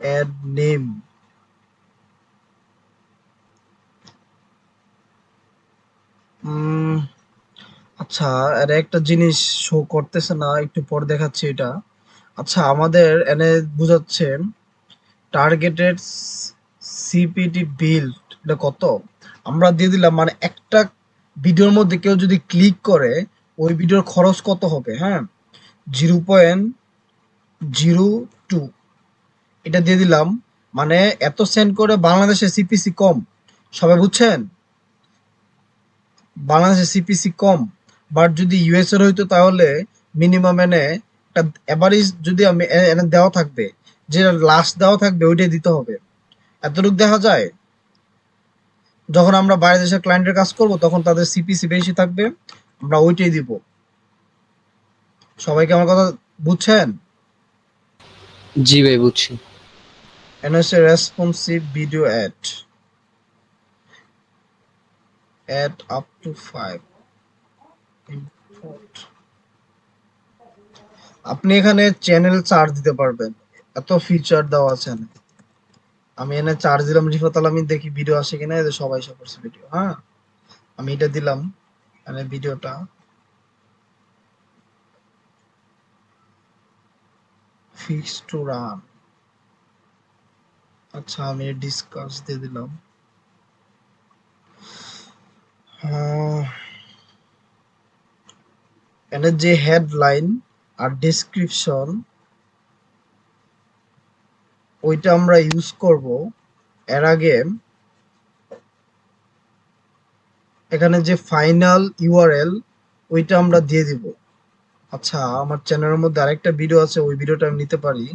Speaker 1: Ad name. আচ্ছা, আর একটা জিনিস শো করতেছে না, একটু পর দেখাচ্ছি এটা। আচ্ছা, আমাদের এনে বুঝাচ্ছে টার্গেটেড সিপিটি বিল্ড, এটা কত আমরা দিয়ে দিলাম। মানে একটা ভিডিওর মধ্যে কেউ যদি ক্লিক করে ওই ভিডিওর খরচ কত হবে, হ্যাঁ, 0.02 এটা দিয়ে দিলাম। মানে এত সেন্ড করে বাংলাদেশে সিপিসি কম, সবাই বুঝছেন? বাংলাদেশে সিপিসি কম, বাট যদি ইউএস এর হইতো তাহলে মিনিমাম এনে একটা এভারেজ যদি আমি এনে দেওয়া থাকবে, যে লাস্ট দেওয়া থাকবে ওইটাই দিতে হবে। এতটুকু দেখা যায়। যখন আমরা বাইরের দেশের ক্লায়েন্টের কাজ করব তখন তাদের সিপিসি বেশি থাকবে, আমরা ওইটাই দিব। সবাইকে আমার কথা বুঝছেন?
Speaker 3: জি ভাই বুঝছি।
Speaker 1: এন হচ্ছে responsive video ad up to 5 import. আপনি এখানে চ্যানেল চার্জ দিতে পারবেন, এত ফিচার দেওয়া আছে এখানে। আমি এনে চার্জ দিলাম রিফাত আলামিন, দেখি ভিডিও আসে কিনা। এই যে সবাই এসে করছে ভিডিও, হ্যাঁ, আমি এটা দিলাম মানে ভিডিওটা ফিক্স টু রান। আচ্ছা, আমি ডিসকাস দিয়ে দিলাম। এখানে যে হেডলাইন আর ডেসক্রিপশন ওইটা আমরা ইউজ করব। এর আগে এখানে যে ফাইনাল ইউআরএল ওইটা আমরা দিয়ে দিব। আচ্ছা, আমার চ্যানেলের মধ্যে আরেকটা ভিডিও আছে, ওই ভিডিওটা আমি নিতে পারি।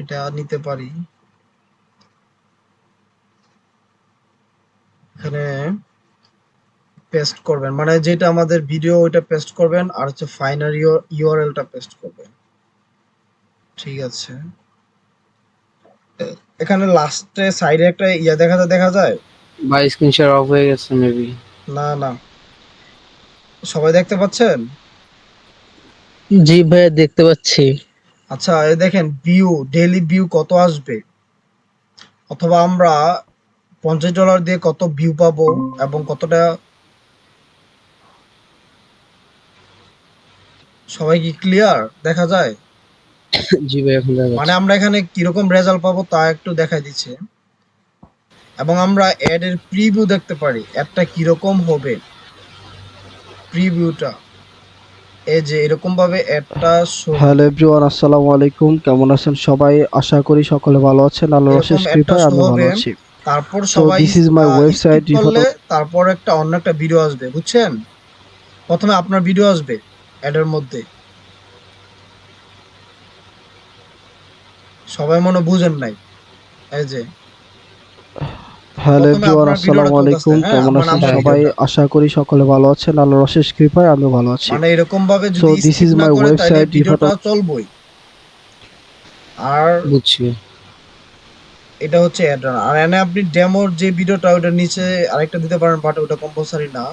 Speaker 1: এটা নিতে পারি। এখানে পেস্ট করবেন, মানে যেটা আমাদের ভিডিও ওইটা পেস্ট করবেন, আর হচ্ছে ফাইনাল ইউআরএলটা পেস্ট করবেন। ঠিক আছে, এখানে লাস্টে সাইডে একটা ইয়া দেখা যায়।
Speaker 3: ভাই স্ক্রিন শেয়ার অফ হয়ে গেছে মেবি।
Speaker 1: না না, সবাই দেখতে পাচ্ছেন?
Speaker 2: জি ভাইয়া দেখতে পাচ্ছি।
Speaker 1: আচ্ছা, এই দেখেন ভিউ, ডেইলি ভিউ কত আসবে, অথবা আমরা $50 দিয়ে কত ভিউ পাবো এবং কতটা। সবাই কি ক্লিয়ার দেখা যায়?
Speaker 3: জি ভাই এখন দেখা
Speaker 1: মানে
Speaker 3: যাচ্ছে।
Speaker 1: আমরা এখানে কিরকম রেজাল্ট পাবো তা একটু দেখাই দিচ্ছে। এবং আমরা অ্যাড এর প্রিভিউ দেখতে পারি, অ্যাডটা কিরকম হবে, প্রিভিউটা এই যে এরকম ভাবে অ্যাডটা শো
Speaker 2: হ্যালো
Speaker 1: হবে।
Speaker 2: এভরিওয়ান, আসসালামু আলাইকুম। কেমন আছেন সবাই? আশা করি সকলে ভালো আছেন। আল্লাহর
Speaker 1: এরকম
Speaker 2: অশেষ
Speaker 1: অ্যাডটা
Speaker 2: কৃপায়
Speaker 1: শো
Speaker 2: আমি ভালো
Speaker 1: হবে।
Speaker 2: আছি।
Speaker 1: তারপর
Speaker 2: সো
Speaker 1: সবাই
Speaker 2: this is my website
Speaker 1: skip
Speaker 2: Rifat.
Speaker 1: করলে তারপর একটা অন্য একটা ভিডিও আসবে, বুঝছেন? প্রথমে আপনার ভিডিও আসবে অ্যাডের মধ্যে। সবাই মনে হয় বুঝেন নাই। এই যে
Speaker 2: হ্যালো
Speaker 1: প্রথমে
Speaker 2: এভরিওয়ান,
Speaker 1: আপনার ভিডিওটা
Speaker 2: আসসালামু
Speaker 1: চলতেছে,
Speaker 2: আলাইকুম।
Speaker 1: হ্যাঁ,
Speaker 2: কেমন
Speaker 1: মানে
Speaker 2: আছেন
Speaker 1: আমার
Speaker 3: হ্যাঁ হ্যাঁ।
Speaker 2: সবাই?
Speaker 1: ভিডিওটা।
Speaker 2: আশা করি সকলে ভালো আছেন। আল্লাহর অশেষ কৃপায় আমি ভালো আছি।
Speaker 1: মানে এরকম ভাবে
Speaker 2: সো
Speaker 1: যদি
Speaker 2: দিস
Speaker 1: স্কিপ
Speaker 2: ইজ
Speaker 1: না
Speaker 2: মাই
Speaker 1: করে তাইলে
Speaker 2: ওয়েবসাইট রিফাত।
Speaker 1: ভিডিওটা চলবেই। আর
Speaker 3: বুঝছি।
Speaker 1: এটা হচ্ছে অ্যাড রান। আর এনে আপনি ডেমোর যে ভিডিওটা ওটার নিচে আরেকটা দিতে পারেন, বাট ওটা কম্পালসারি না।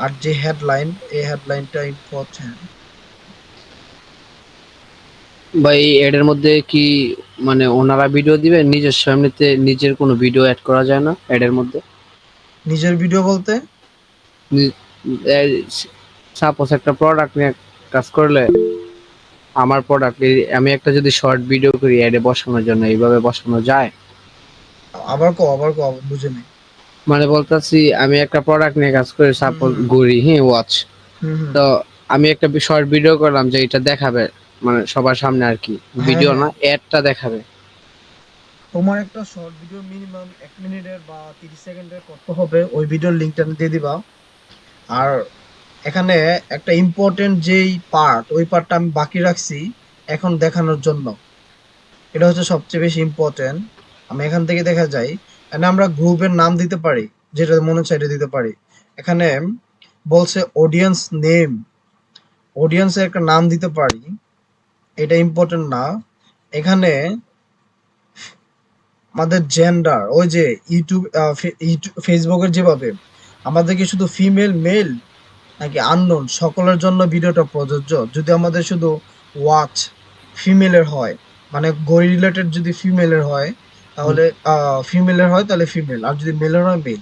Speaker 1: আর যে হেডলাইন, এই হেডলাইনটা ইম্পর্টেন্ট।
Speaker 3: ভাই এই এড এর মধ্যে কি মানে ওনারা ভিডিও দিবে, নিজের সামনেতে নিজের কোনো ভিডিও অ্যাড করা যায় না এড এর মধ্যে?
Speaker 1: নিজের ভিডিও বলতে
Speaker 3: নি- এ, সাপোজ একটা প্রোডাক্ট নিয়ে কাজ করলে আমার প্রোডাক্ট, আমি একটা যদি শর্ট ভিডিও করি অ্যাডে বসানোর জন্য, এইভাবে বসানো যায়?
Speaker 1: আবার কো বুঝে নেই।
Speaker 3: মানে বলতেছি, আমি একটা প্রোডাক্ট নিয়ে কাজ করি,
Speaker 1: হুম
Speaker 3: সাপোজ
Speaker 1: হুম
Speaker 3: ঘড়ি, হ্যাঁ, ওয়াচ।
Speaker 1: হুম হুম।
Speaker 3: তো আমি একটা শর্ট ভিডিও করলাম যে এটা দেখাবে, মানে সবার সামনে আর কি,
Speaker 1: হ্যাঁ
Speaker 3: ভিডিও
Speaker 1: হ্যাঁ,
Speaker 3: না, অ্যাডটা দেখাবে।
Speaker 1: তোমার একটা শর্ট ভিডিও মিনিমাম 1 মিনিটের বা 30 সেকেন্ডের করতে হবে, ওই ভিডিওর লিঙ্কটা দিয়ে দিবা। আর এখানে একটা ইম্পর্টেন্ট যেই পার্ট, ওই পার্টটা আমি বাকি রাখছি এখন দেখানোর জন্য। এটা হচ্ছে সবচেয়ে বেশি ইম্পর্টেন্ট। আমি এখান থেকে দেখা যায়, এখানে আমরা গ্রুপের নাম দিতে পারি, যেটা মনে চাই এটা দিতে পারি। এখানে বলছে অডিয়েন্স নেম, অডিয়েন্সের একটা নাম দিতে পারি, এটা ইম্পর্টেন্ট না। এখানে আমাদের জেন্ডার, ওই যে ফেসবুকের যেভাবে আমাদেরকে শুধু ফিমেল মেল নাকি আননোন সকলের জন্য ভিডিওটা প্রযোজ্য। যদি আমাদের শুধু ওয়াচ ফিমেলের হয়, মানে গরি রিলেটেড যদি ফিমেলের হয়
Speaker 3: হুম,
Speaker 1: তাহলে ফিমেলের হয় তাহলে ফিমেল, আর যদি মেলের হয় মেল।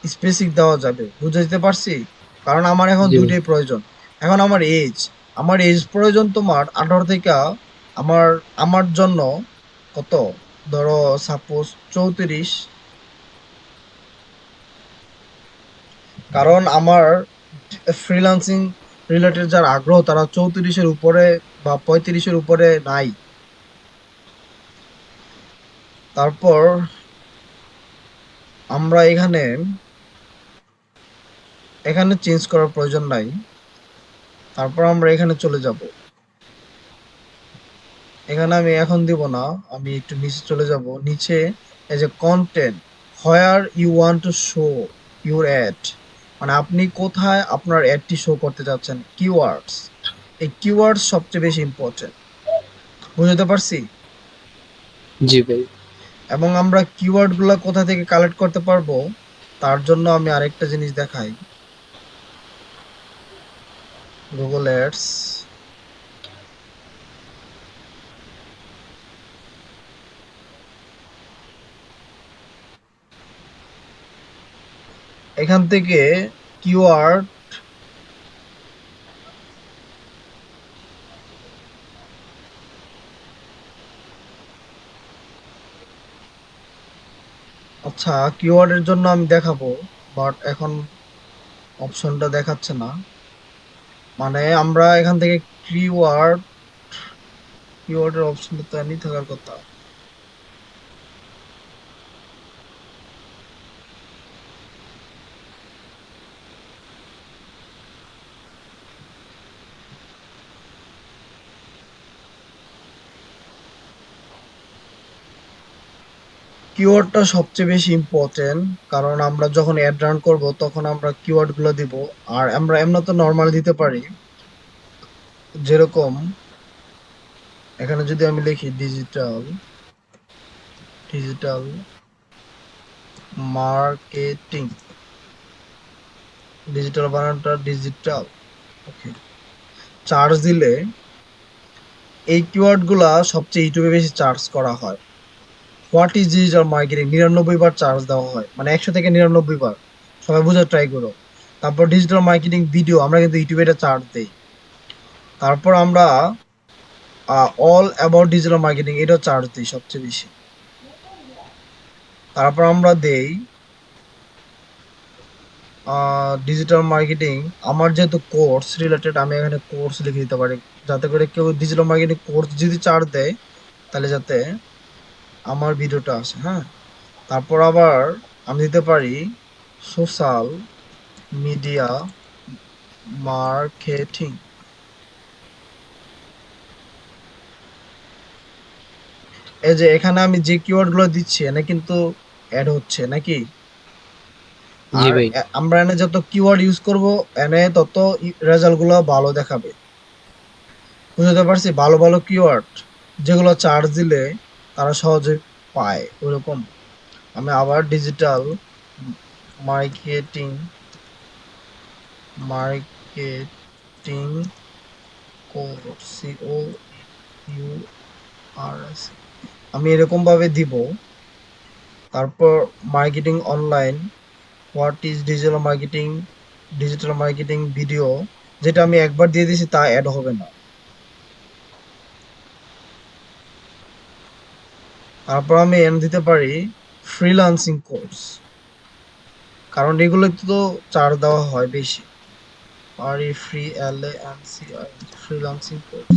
Speaker 1: স্পেসিফিক দেওয়া যাবে, বুঝাইতে পারছি? কারণ আমার এখন
Speaker 3: জি ভাই।
Speaker 1: দুইটাই প্রয়োজন। এখন আমার এজ প্রয়োজন তোমার 18 থেকে, আমার আমার জন্য কত, ধরো সাপোজ 34। কারণ আমার ফ্রিল্যান্সিং রিলেটেড যার আগ্রহ তারা 34-এর উপরে বা 35-এর উপরে নাই। তারপর আমরা এখানে এখানে চেঞ্জ করার প্রয়োজন নাই। তারপর আমরা এখানে চলে যাব। এখানে আমি এখন দিব না, আমি একটু নিচে চলে যাব। নিচে এই যে content, where you want to show your ad, মানে আপনি কোথায় আপনার অ্যাডটি শো করতে যাচ্ছেন, কিওয়ার্ডস। এই কিওয়ার্ডস সবচেয়ে বেশি ইম্পর্টেন্ট, বুঝতে পারছি?
Speaker 3: জি ভাই।
Speaker 1: এবং আমরা কিওয়ার্ড গুলা কোথা থেকে কালেক্ট করতে পারবো, তার জন্য আমি আরেকটা জিনিস দেখাই। গুগল অ্যাডস, এখান থেকে কিওয়ার্ড, আচ্ছা কিওয়ার্ডের জন্য আমি দেখাবো, বাট এখন অপশনটা দেখাচ্ছে না। মানে আমরা এখান থেকে কিওয়ার্ডের অপশনটা তো এমনি থাকার কথা। কিওয়ার্ডটা সবচেয়ে বেশি ইম্পর্টেন্ট, কারণ আমরা যখন অ্যাড রান করব তখন আমরা কিওয়ার্ড গুলো দিব। আর আমরা এমনি তো নর্মাল দিতে পারি, যেরকম এখানে যদি আমি লিখি ডিজিটাল ডিজিটাল মার্কেটিং, ডিজিটাল বানানটা ডিজিটাল, ওকে। চার্জ দিলে এই কিওয়ার্ড গুলা সবচেয়ে ইউটিউবে বেশি চার্জ করা হয়। What is digital marketing 99 bar charge দেওয়া হয়, মানে 100 থেকে 99 বার। সবাই বোঝার ট্রাই করো। তারপর ডিজিটাল মার্কেটিং ভিডিও, আমরা কিন্তু ইউটিউবে এটা চার্জ দেই। তারপর আমরা অল অ্যাবাউট ডিজিটাল মার্কেটিং, এটা চার্জ দিই সবচেয়ে বেশি। তারপর আমরা দেই ডিজিটাল মার্কেটিং। আমার যেহেতু কোর্স রিলেটেড, আমি এখানে কোর্স লিখে দিতে পারি, যাতে করে কেউ ডিজিটাল মার্কেটিং কোর্স যদি চার্জ দেয় তাহলে যাতে আমার ভিডিওটা আসে, হ্যাঁ। তারপর আবার আমি দিতে পারি সোশ্যাল মিডিয়া মার্কেটিং। এই যে এখানে আমি যে কিওয়ার্ড গুলো দিচ্ছি এনে কিন্তু অ্যাড হচ্ছে নাকি।
Speaker 3: জি
Speaker 1: আর
Speaker 3: ভাই।
Speaker 1: আমরা এনে যত কিওয়ার্ড ইউজ করব এনে তত রেজাল্ট গুলো ভালো দেখাবে, বুঝতে পারছি? ভালো ভালো কিওয়ার্ড যেগুলো চার্জ দিলে তারা সহজে পায় ওরকম। আমি আবার digital marketing marketing course, COURS, আমি এরকম ভাবে দিব। তারপর marketing online, what is digital marketing, digital marketing video, যেটা আমি একবার দিয়ে দিয়েছি তা অ্যাড হবে না। তারপর আমি এন দিতে পারি ফ্রিল্যান্সিং কোর্স, কারণ এগুলো তো চার্জ দেওয়া হয় বেশি। আর E free L A N C I freelancing course,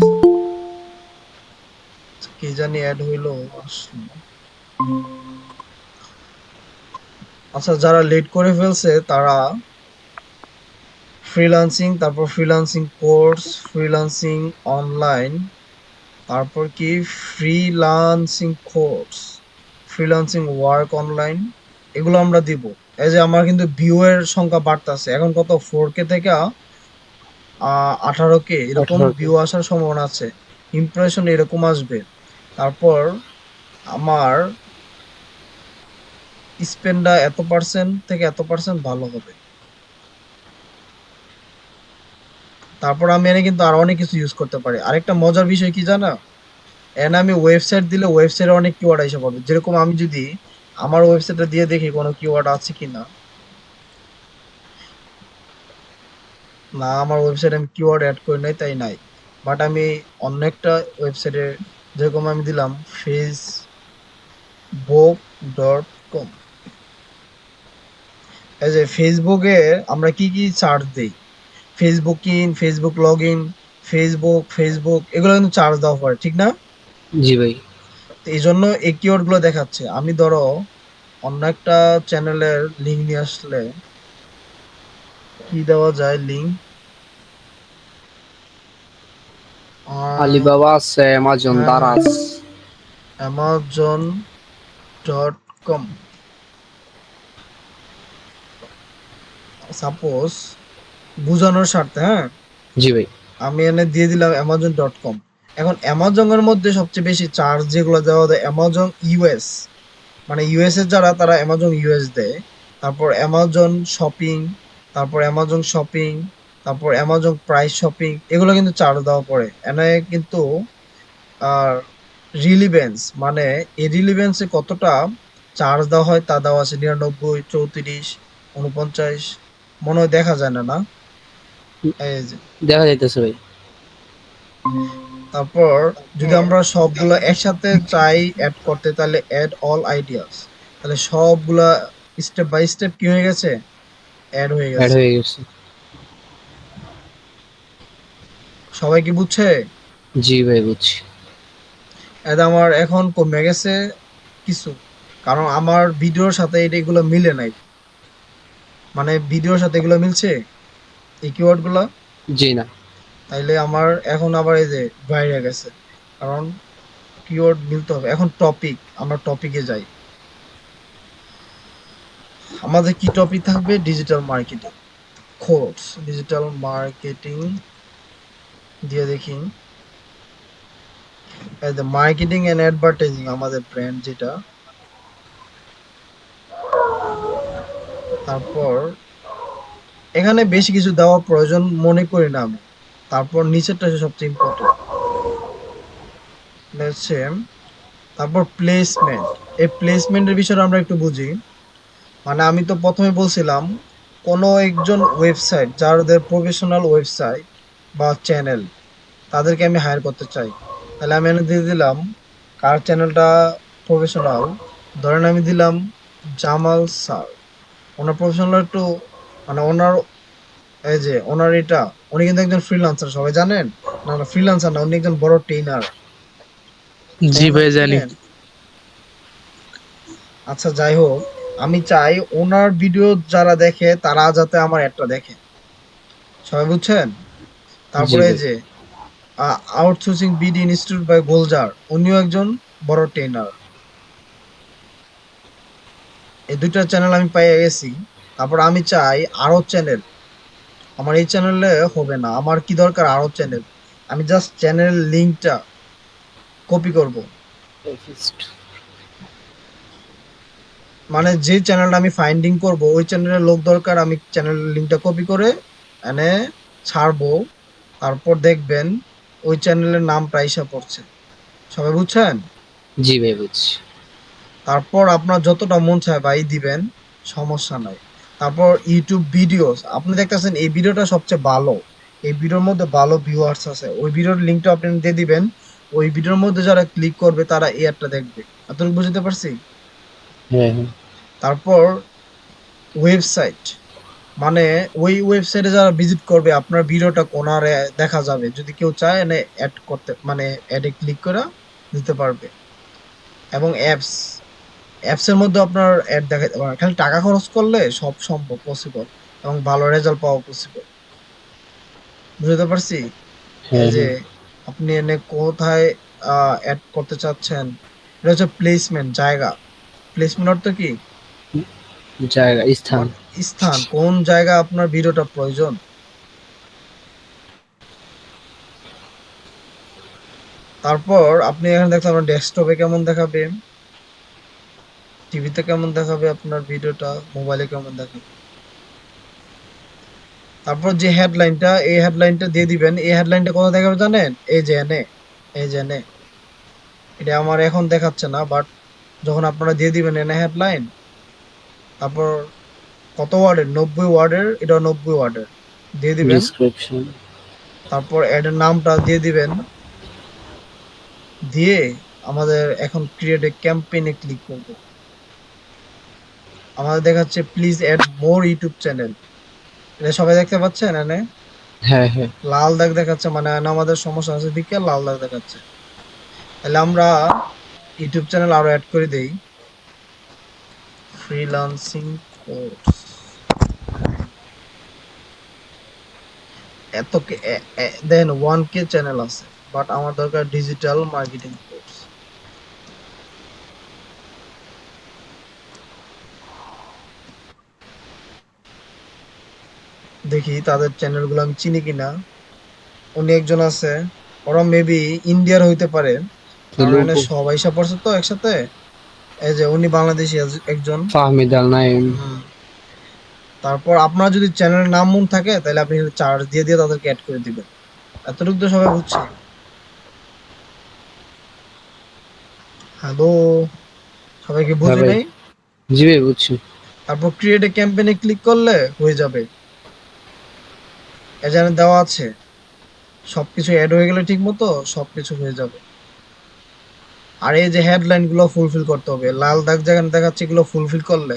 Speaker 1: কি জানি অ্যাড হইলো আসলো। আচ্ছা, যারা লেট করে ফেলছে তারা ফ্রিল্যান্সিং, তারপর ফ্রিল্যান্সিং কোর্স, ফ্রিল্যান্সিং অনলাইন, তারপর কি freelancing course, freelancing work online, এগুলো আমরা দিব। এই যে আমার কিন্তু ভিউ এর সংখ্যা বাড়তেছে, এখন কত 4K থেকে 18K এরকম
Speaker 3: 18K।
Speaker 1: ভিউ আসার সম্ভাবনা আছে, ইমপ্রেশন এরকম আসবে। তারপর আমার স্পেনটা এত পার্সেন্ট থেকে এত পার্সেন্ট ভালো হবে। তারপর আমি এনে কিন্তু আরো অনেক কিছু ইউজ করতে পারি। আরেকটা মজার বিষয় কি জানা, এন্ড আমি ওয়েবসাইট দিলে ওয়েবসাইটে অনেক কিওয়ার্ড এসে পড়বে। যেরকম আমি যদি আমার ওয়েবসাইটে দিয়ে দেখি কোনো কিওয়ার্ড আছে কিনা, না আমার ওয়েবসাইটে আমি কিওয়ার্ড অ্যাড করি নাই তাই নাই। বাট আমি অন্য একটা ওয়েবসাইটে, যেরকম আমি দিলাম facebook.com, এই যে ফেসবুকে আমরা কি কি চার্জ দেই, Facebook in, Facebook log in, Facebook এগুলো কিন্তু চার্জ দেওয়া পড়ে, ঠিক না?
Speaker 3: জি ভাই।
Speaker 1: তো এই জন্য এই কিওয়ার্ড গুলো দেখাচ্ছে। আমি ধরো অন্য একটা চ্যানেলের লিঙ্ক নিয়ে আসলে কি দেওয়া যায় লিঙ্ক,
Speaker 3: আলিবাবা আছে, অ্যামাজন,
Speaker 1: হ্যাঁ হ্যাঁ,
Speaker 3: দারাজ।
Speaker 1: amazon.com, সাপোজ বোঝানোর স্বার্থে, হ্যাঁ,
Speaker 3: জি ভাই।
Speaker 1: আমি এনে দিয়ে দিলাম amazon.com। এখন অ্যামাজনের মধ্যে সবচেয়ে বেশি চার্জ যেগুলো দেওয়া হয় অ্যামাজন ইউএস, মানে ইউএস এর যারা তারা অ্যামাজন ইউএস দেয়। তারপর অ্যামাজন শপিং, তারপর অ্যামাজন শপিং, তারপর অ্যামাজন প্রাইস শপিং, এগুলো কিন্তু চার্জ দেওয়া পড়ে এনে কিন্তু। আর রিলিভেন্স, মানে এই রিলিভেন্সে কতটা চার্জ দেওয়া হয় তা দেওয়া আছে, 99, 34, 49, মনে হয় দেখা যায় না, না? এই যে
Speaker 3: দেখা যাইতেছে ভাই।
Speaker 1: তারপর যদি আমরা সবগুলো একসাথে চাই অ্যাড করতে, তাহলে অ্যাড অল আইডিয়াস, তাহলে সবগুলা স্টেপ বাই স্টেপ কি হয়ে গেছে, অ্যাড হয়ে
Speaker 3: অ্যাড
Speaker 1: গেছে।
Speaker 3: হয়ে গেছে।
Speaker 1: সবাই কি বুঝছে?
Speaker 3: জি ভাই, বুঝছি।
Speaker 1: এটা আমার এখন কমে গেছে কিছু, কারণ আমার ভিডিওর সাথে এগুলো মিলে নাই। মানে ভিডিওর সাথে এগুলো মিলছে এই কিওয়ার্ড গুলা,
Speaker 3: জি না।
Speaker 1: তাইলে আমার এখন আবার এই যে বাইরে গেছে, কারণ কিওয়ার্ড মিলতে হবে। এখন টপিক, আমরা টপিকে যাই। আমাদের কি টপিক থাকবে, digital marketing course, digital marketing দিয়ে দেখি, এই যে মার্কেটিং এন্ড অ্যাডভার্টাইজিং আমাদের ব্র্যান্ড যেটা। তারপর এখানে বেশি কিছু দেওয়ার প্রয়োজন মনে করি না আমি। তারপর নিচেরটা হচ্ছে সবচেয়ে ইম্পর্টেন্ট, হচ্ছে তারপর প্লেসমেন্ট। এই প্লেসমেন্টের বিষয়টা আমরা একটু বুঝি। মানে আমি তো প্রথমে বলছিলাম কোনো একজন ওয়েবসাইট, যাদের প্রফেশনাল ওয়েবসাইট বা চ্যানেল, তাদেরকে আমি হায়ার করতে চাই। তাহলে আমি এনে দিয়ে দিলাম কার চ্যানেলটা প্রফেশনাল। ধরেন আমি দিলাম জামাল স্যার, ওনার প্রফেশনাল একটু, মানে ওনার, এই যে ওনার এটা, উনি কিন্তু একজন ফ্রিল্যান্সার, সবাই জানেন? না না, ফ্রিল্যান্সার না, উনি একজন বড় ট্রেনার।
Speaker 4: জি
Speaker 1: ট্রেনার
Speaker 4: ভাই জানি।
Speaker 1: চিনেন? আচ্ছা যাই হোক, আমি চাই ওনার ভিডিও যারা দেখে তারা যাতে আমার একটা দেখে, সবাই বুঝছেন?
Speaker 3: জি
Speaker 1: তারপরে এই
Speaker 3: ভাই।
Speaker 1: যে outsourcing BD institute by Gulzar, উনিও একজন বড় ট্রেনার। এই দুইটা চ্যানেল আমি পেয়ে গেছি। তারপর আমি চাই আরো চ্যানেল, আমার এই চ্যানেলে হবে না, আমার কি দরকার আরো চ্যানেল। আমি জাস্ট চ্যানেল লিঙ্কটা কপি করব, মানে যে চ্যানেলটা আমি ফাইন্ডিং করব ওই চ্যানেলের লোক দরকার, আমি চ্যানেল লিঙ্কটা কপি করে এনে ছাড়বো। তারপর দেখবেন ওই চ্যানেলের নামটা এসে পড়ছে, সবাই বুঝছেন?
Speaker 3: জি ভাই, বুঝছি।
Speaker 1: তারপর আপনার যতটা মন চায় ভাই দিবেন, সমস্যা নাই। তারপর ইউটিউব ভিডিওস, আপনি দেখতেছেন এই ভিডিওটা সবচেয়ে ভালো, এই ভিডিওর মধ্যে ভালো ভিউয়ার্স আছে, ওই ভিডিওর লিঙ্কটা আপনি দিয়ে দিবেন, ওই ভিডিওর মধ্যে যারা ক্লিক করবে তারা এই অ্যাডটা দেখবে। এতটুকু বুঝতে পারছি?
Speaker 3: হ্যাঁ হ্যাঁ
Speaker 1: তারপর ওয়েবসাইট, মানে ওই ওয়েবসাইটে যারা ভিজিট করবে আপনার ভিডিওটা কোনারে দেখা যাবে, যদি কেউ চায় এনে অ্যাড করতে, মানে অ্যাডে ক্লিক করে দিতে পারবে। এবং অ্যাপস, অ্যাপসের মধ্যে আপনার অ্যাড দেখাতে পারে, খালি টাকা খরচ করলে সব সম্ভব, পসিবল, এবং ভালো রেজাল্ট পাওয়া পসিবল। বুঝতে পারছি? এই
Speaker 3: হ্যাঁ
Speaker 1: যে
Speaker 3: হ্যাঁ
Speaker 1: আপনি এনে কোথায় অ্যাড করতে চাচ্ছেন, এটা হচ্ছে প্লেসমেন্ট, জায়গা। প্লেসমেন্ট অর্থ কি?
Speaker 3: জায়গা স্থান।
Speaker 1: স্থান, কোন জায়গায় আপনার ভিডিওটা প্রয়োজন। তারপর আপনি এখানে দেখতে আপনার ডেস্কটপে কেমন দেখাবে, টিভিতে কেমন দেখাবে আপনার ভিডিওটা, মোবাইলে কেমন দেখাবে। তারপর যে হেডলাইনটা, এই হেডলাইনটা দিয়ে দিবেন। এই হেডলাইনটা কোথায় দেখাবে জানেন? এই যে এনে, এই যে এনে। এটা আমার এখন দেখাচ্ছে না, বাট যখন আপনারা দিয়ে দিবেন এনে হেডলাইন, তারপর কত ওয়ার্ডের, 90 ওয়ার্ডের, এটা 90 ওয়ার্ডের দিয়ে দিবেন।
Speaker 3: ডিসক্রিপশন।
Speaker 1: তারপর এডের নামটা দিয়ে দিবেন, দিয়ে আমাদের এখন ক্রিয়েট এ ক্যাম্পেইনে ক্লিক করব। আমাদের দেখাচ্ছে please add more YouTube channel, এটা সবাই দেখতে পাচ্ছেন? এনে
Speaker 3: হ্যাঁ হ্যাঁ
Speaker 1: লাল দাগ দেখাচ্ছে, মানে এনে আমাদের সমস্যা আছে দিকে লাল দাগ দেখাচ্ছে। তাহলে আমরা ইউটিউব চ্যানেল আরো অ্যাড করে দেই, ফ্রিল্যান্সিং কোর্স। এত দেন 1K চ্যানেল আছে, বাট আমার দরকার ডিজিটাল মার্কেটিং কোর্স। দেখি তাদের চ্যানেলগুলো আমি চিনি কিনা। উনি একজন আছে, ওরা মেবি ইন্ডিয়ার হইতে পারে, কারণ এখানে
Speaker 3: তেলুগু।
Speaker 1: সবাই সব পড়ছে তো একসাথে। এই যে উনি বাংলাদেশি একজন।
Speaker 3: ফাহমিদ আল নাইম।
Speaker 1: হুম। তারপর আপনার যদি চ্যানেলের নাম মন থাকে তাহলে আপনি চার্জ দিয়ে দিয়ে তাদেরকে অ্যাড করে দিবেন। এতটুকু তো সবাই বুঝছি। হ্যালো, সবাইকে
Speaker 3: হ্যাঁ
Speaker 1: বুঝি
Speaker 3: ভাই।
Speaker 1: নাই?
Speaker 3: জি ভাই বুঝছি।
Speaker 1: তারপর ক্রিয়েট এ ক্যাম্পেইনে ক্লিক করলে হয়ে যাবে, এখানে দেওয়া আছে, সবকিছু অ্যাড হয়ে গেলে ঠিক মতো সবকিছু হয়ে যাবে। আর এই যে হেডলাইন গুলো ফুলফিল করতে হবে, লাল দাগ যেখানে দেখাচ্ছে এগুলো ফুলফিল করলে,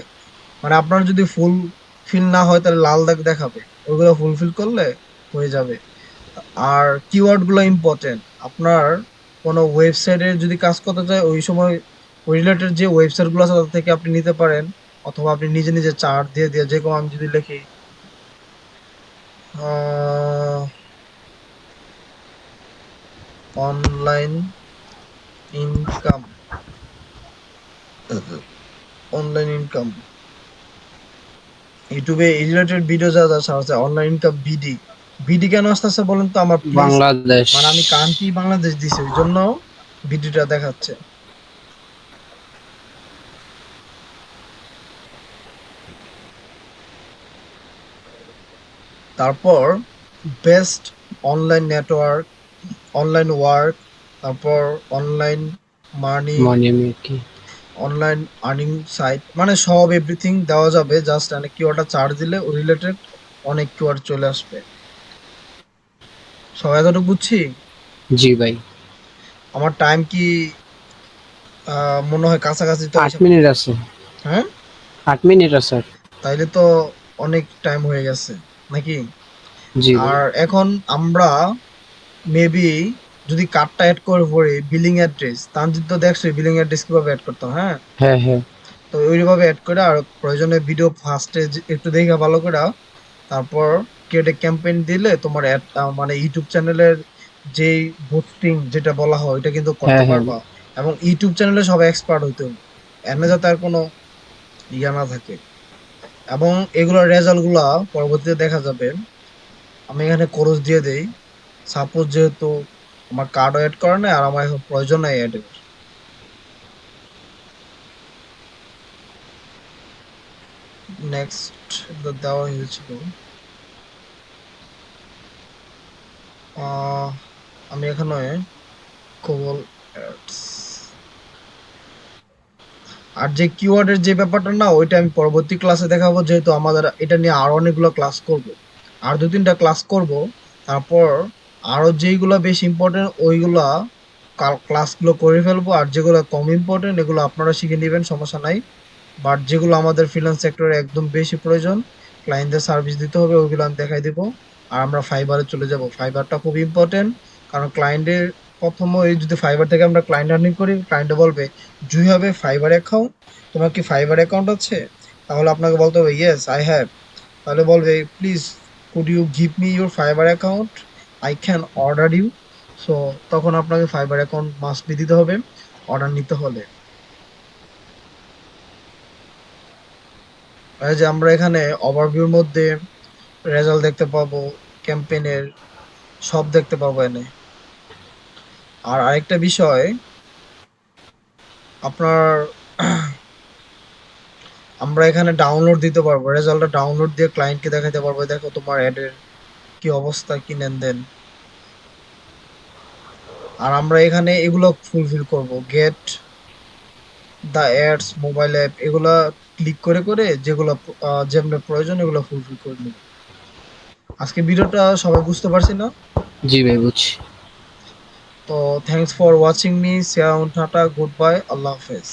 Speaker 1: মানে আপনার যদি ফুলফিল না হয় তাহলে লাল দাগ দেখাবে, ওইগুলো ফুলফিল করলে হয়ে যাবে। আর কিওয়ার্ড গুলো ইম্পর্টেন্ট, আপনার কোনো ওয়েবসাইটে যদি কাজ করতে চায় ওই সময় ওই রিলেটেড যে ওয়েবসাইট গুলো আছে তাদের থেকে আপনি নিতে পারেন, অথবা আপনি নিজে নিজে চার্ট দিয়ে দিয়ে, যে কোনো আমি যদি লিখি অনলাইন ইনকাম, অনলাইন ইনকাম, ইউটিউবে এই রিলেটেড ভিডিও যা যা ছাড়া আছে, অনলাইন ইনকাম বিডি। বিডি কেন আসতেছে বলেন তো? আমার প্লেস,
Speaker 3: বাংলাদেশ।
Speaker 1: মানে আমি কান্ট্রি বাংলাদেশ দিছি, ওই জন্য ভিডিওটা দেখাচ্ছে। তারপর best online network, online work, তারপর অনলাইন মানি,
Speaker 3: মনি মেকি।
Speaker 1: অনলাইন আর্নিং সাইট, মানে সব এভরিথিং দেওয়া যাবে। জাস্ট অনেক কিওয়ার্ডটা চার্জ দিলে ওই রিলেটেড অনেক কিওয়ার্ড চলে আসবে। সবাই এতটুকু বুঝছি?
Speaker 3: জি ভাই।
Speaker 1: আমার টাইম কি মনে হয় কাছাকাছি তো
Speaker 3: 8
Speaker 1: এসে
Speaker 3: মিনিট
Speaker 1: পড়ছে।
Speaker 3: আছে।
Speaker 1: হ্যাঁ,
Speaker 3: 8 মিনিট আছে।
Speaker 1: তাইলে তো অনেক টাইম হয়ে গেছে নাকি?
Speaker 3: জি ভাই।
Speaker 1: আর এখন আমরা মেবি যদি কার্ডটা অ্যাড করে পড়ি বিলিং অ্যাড্রেস, তানজিৎ তো দেখছোই বিলিং অ্যাড্রেস কিভাবে অ্যাড করতে হয়, হ্যাঁ?
Speaker 3: হ্যাঁ হ্যাঁ
Speaker 1: তো ওইভাবে অ্যাড করে, আর প্রয়োজনে ভিডিও ফার্স্টে একটু দেখে ভালো করে, তারপর ক্রিয়েট ক্যাম্পেইন দিলে তোমার অ্যাড, মানে ইউটিউব চ্যানেলের যেই বুস্টিং যেটা বলা হয় ওইটা কিন্তু করতে
Speaker 3: হ্যাঁ হ্যাঁ
Speaker 1: পারবা। এবং ইউটিউব চ্যানেলে সব এক্সপার্ট হইতে হবে, এনে যাতে আর কোনো ইয়া না থাকে। এবং এগুলোর রেজাল্ট গুলা পরবর্তীতে দেখা যাবে। আমি এখানে খরচ দিয়ে দেই, সাপোজ যেহেতু আমার কার্ড এড করা নাই আর আমার এখন প্রয়োজন নাই অ্যাড এর। নেক্সট দেওয়া হয়েছিল। আহ, আমি এখানে গুগল অ্যাডস আর যে কিওয়ার্ডের যে ব্যাপারটা না, ওইটা আমি পরবর্তী ক্লাসে দেখাবো, যেহেতু আমাদের এটা নিয়ে আরো অনেকগুলো ক্লাস করব। আর 2-3টা ক্লাস করব। তারপর আরো যেইগুলো বেশি ইম্পর্টেন্ট ওইগুলা ক্লাসগুলো করে ফেলবো, আর যেগুলো কম ইম্পর্টেন্ট এগুলো আপনারা শিখে নেবেন, সমস্যা নাই। বাট যেগুলো আমাদের ফ্রিল্যান্স সেক্টরে একদম বেশি প্রয়োজন, ক্লায়েন্টদের সার্ভিস দিতে হবে, ওইগুলো আমি দেখাই দিব। আর আমরা ফাইবারে চলে যাব। ফাইবারটা খুব ইম্পর্টেন্ট, কারণ ক্লায়েন্টের এই যদি ফাইবার থেকে আমরা ক্লায়েন্ট আর্নিং করি, ক্লায়েন্টে বলবে do you have a Fiverr account, তোমার কি ফাইবার অ্যাকাউন্ট আছে? তাহলে আপনাকে বলতে হবে ইয়েস আই হ্যাভ। তাহলে বলবে please could you give me your Fiverr account, I can order you. So তখন আপনাকে ফাইবার অ্যাকাউন্ট মাস্ট বি দিতে হবে অর্ডার নিতে হলে। এই যে আমরা এখানে ওভারভিউর মধ্যে রেজাল্ট দেখতে পাবো, ক্যাম্পেইনের সব দেখতে পাবো এনে। আর আরেকটা বিষয়, আপনার আমরা এখানে ডাউনলোড দিতে পারবো, রেজাল্টটা ডাউনলোড দিয়ে ক্লায়েন্টকে দেখাতে পারবো, দেখো তোমার অ্যাডের কি অবস্থা, কি লেনদেন। আর আমরা এখানে এগুলো ফুলফিল করব, get the ads mobile app, এগুলা ক্লিক করে করে যেগুলো যেমন প্রয়োজন এগুলো ফুলফিল করে নেব। আজকে ভিডিওটা সবাই বুঝতে পারছি না?
Speaker 3: জি ভাই, বুঝছি।
Speaker 1: তো thanks for watching me, see ya tata, good bye, আল্লাহ হাফেজ।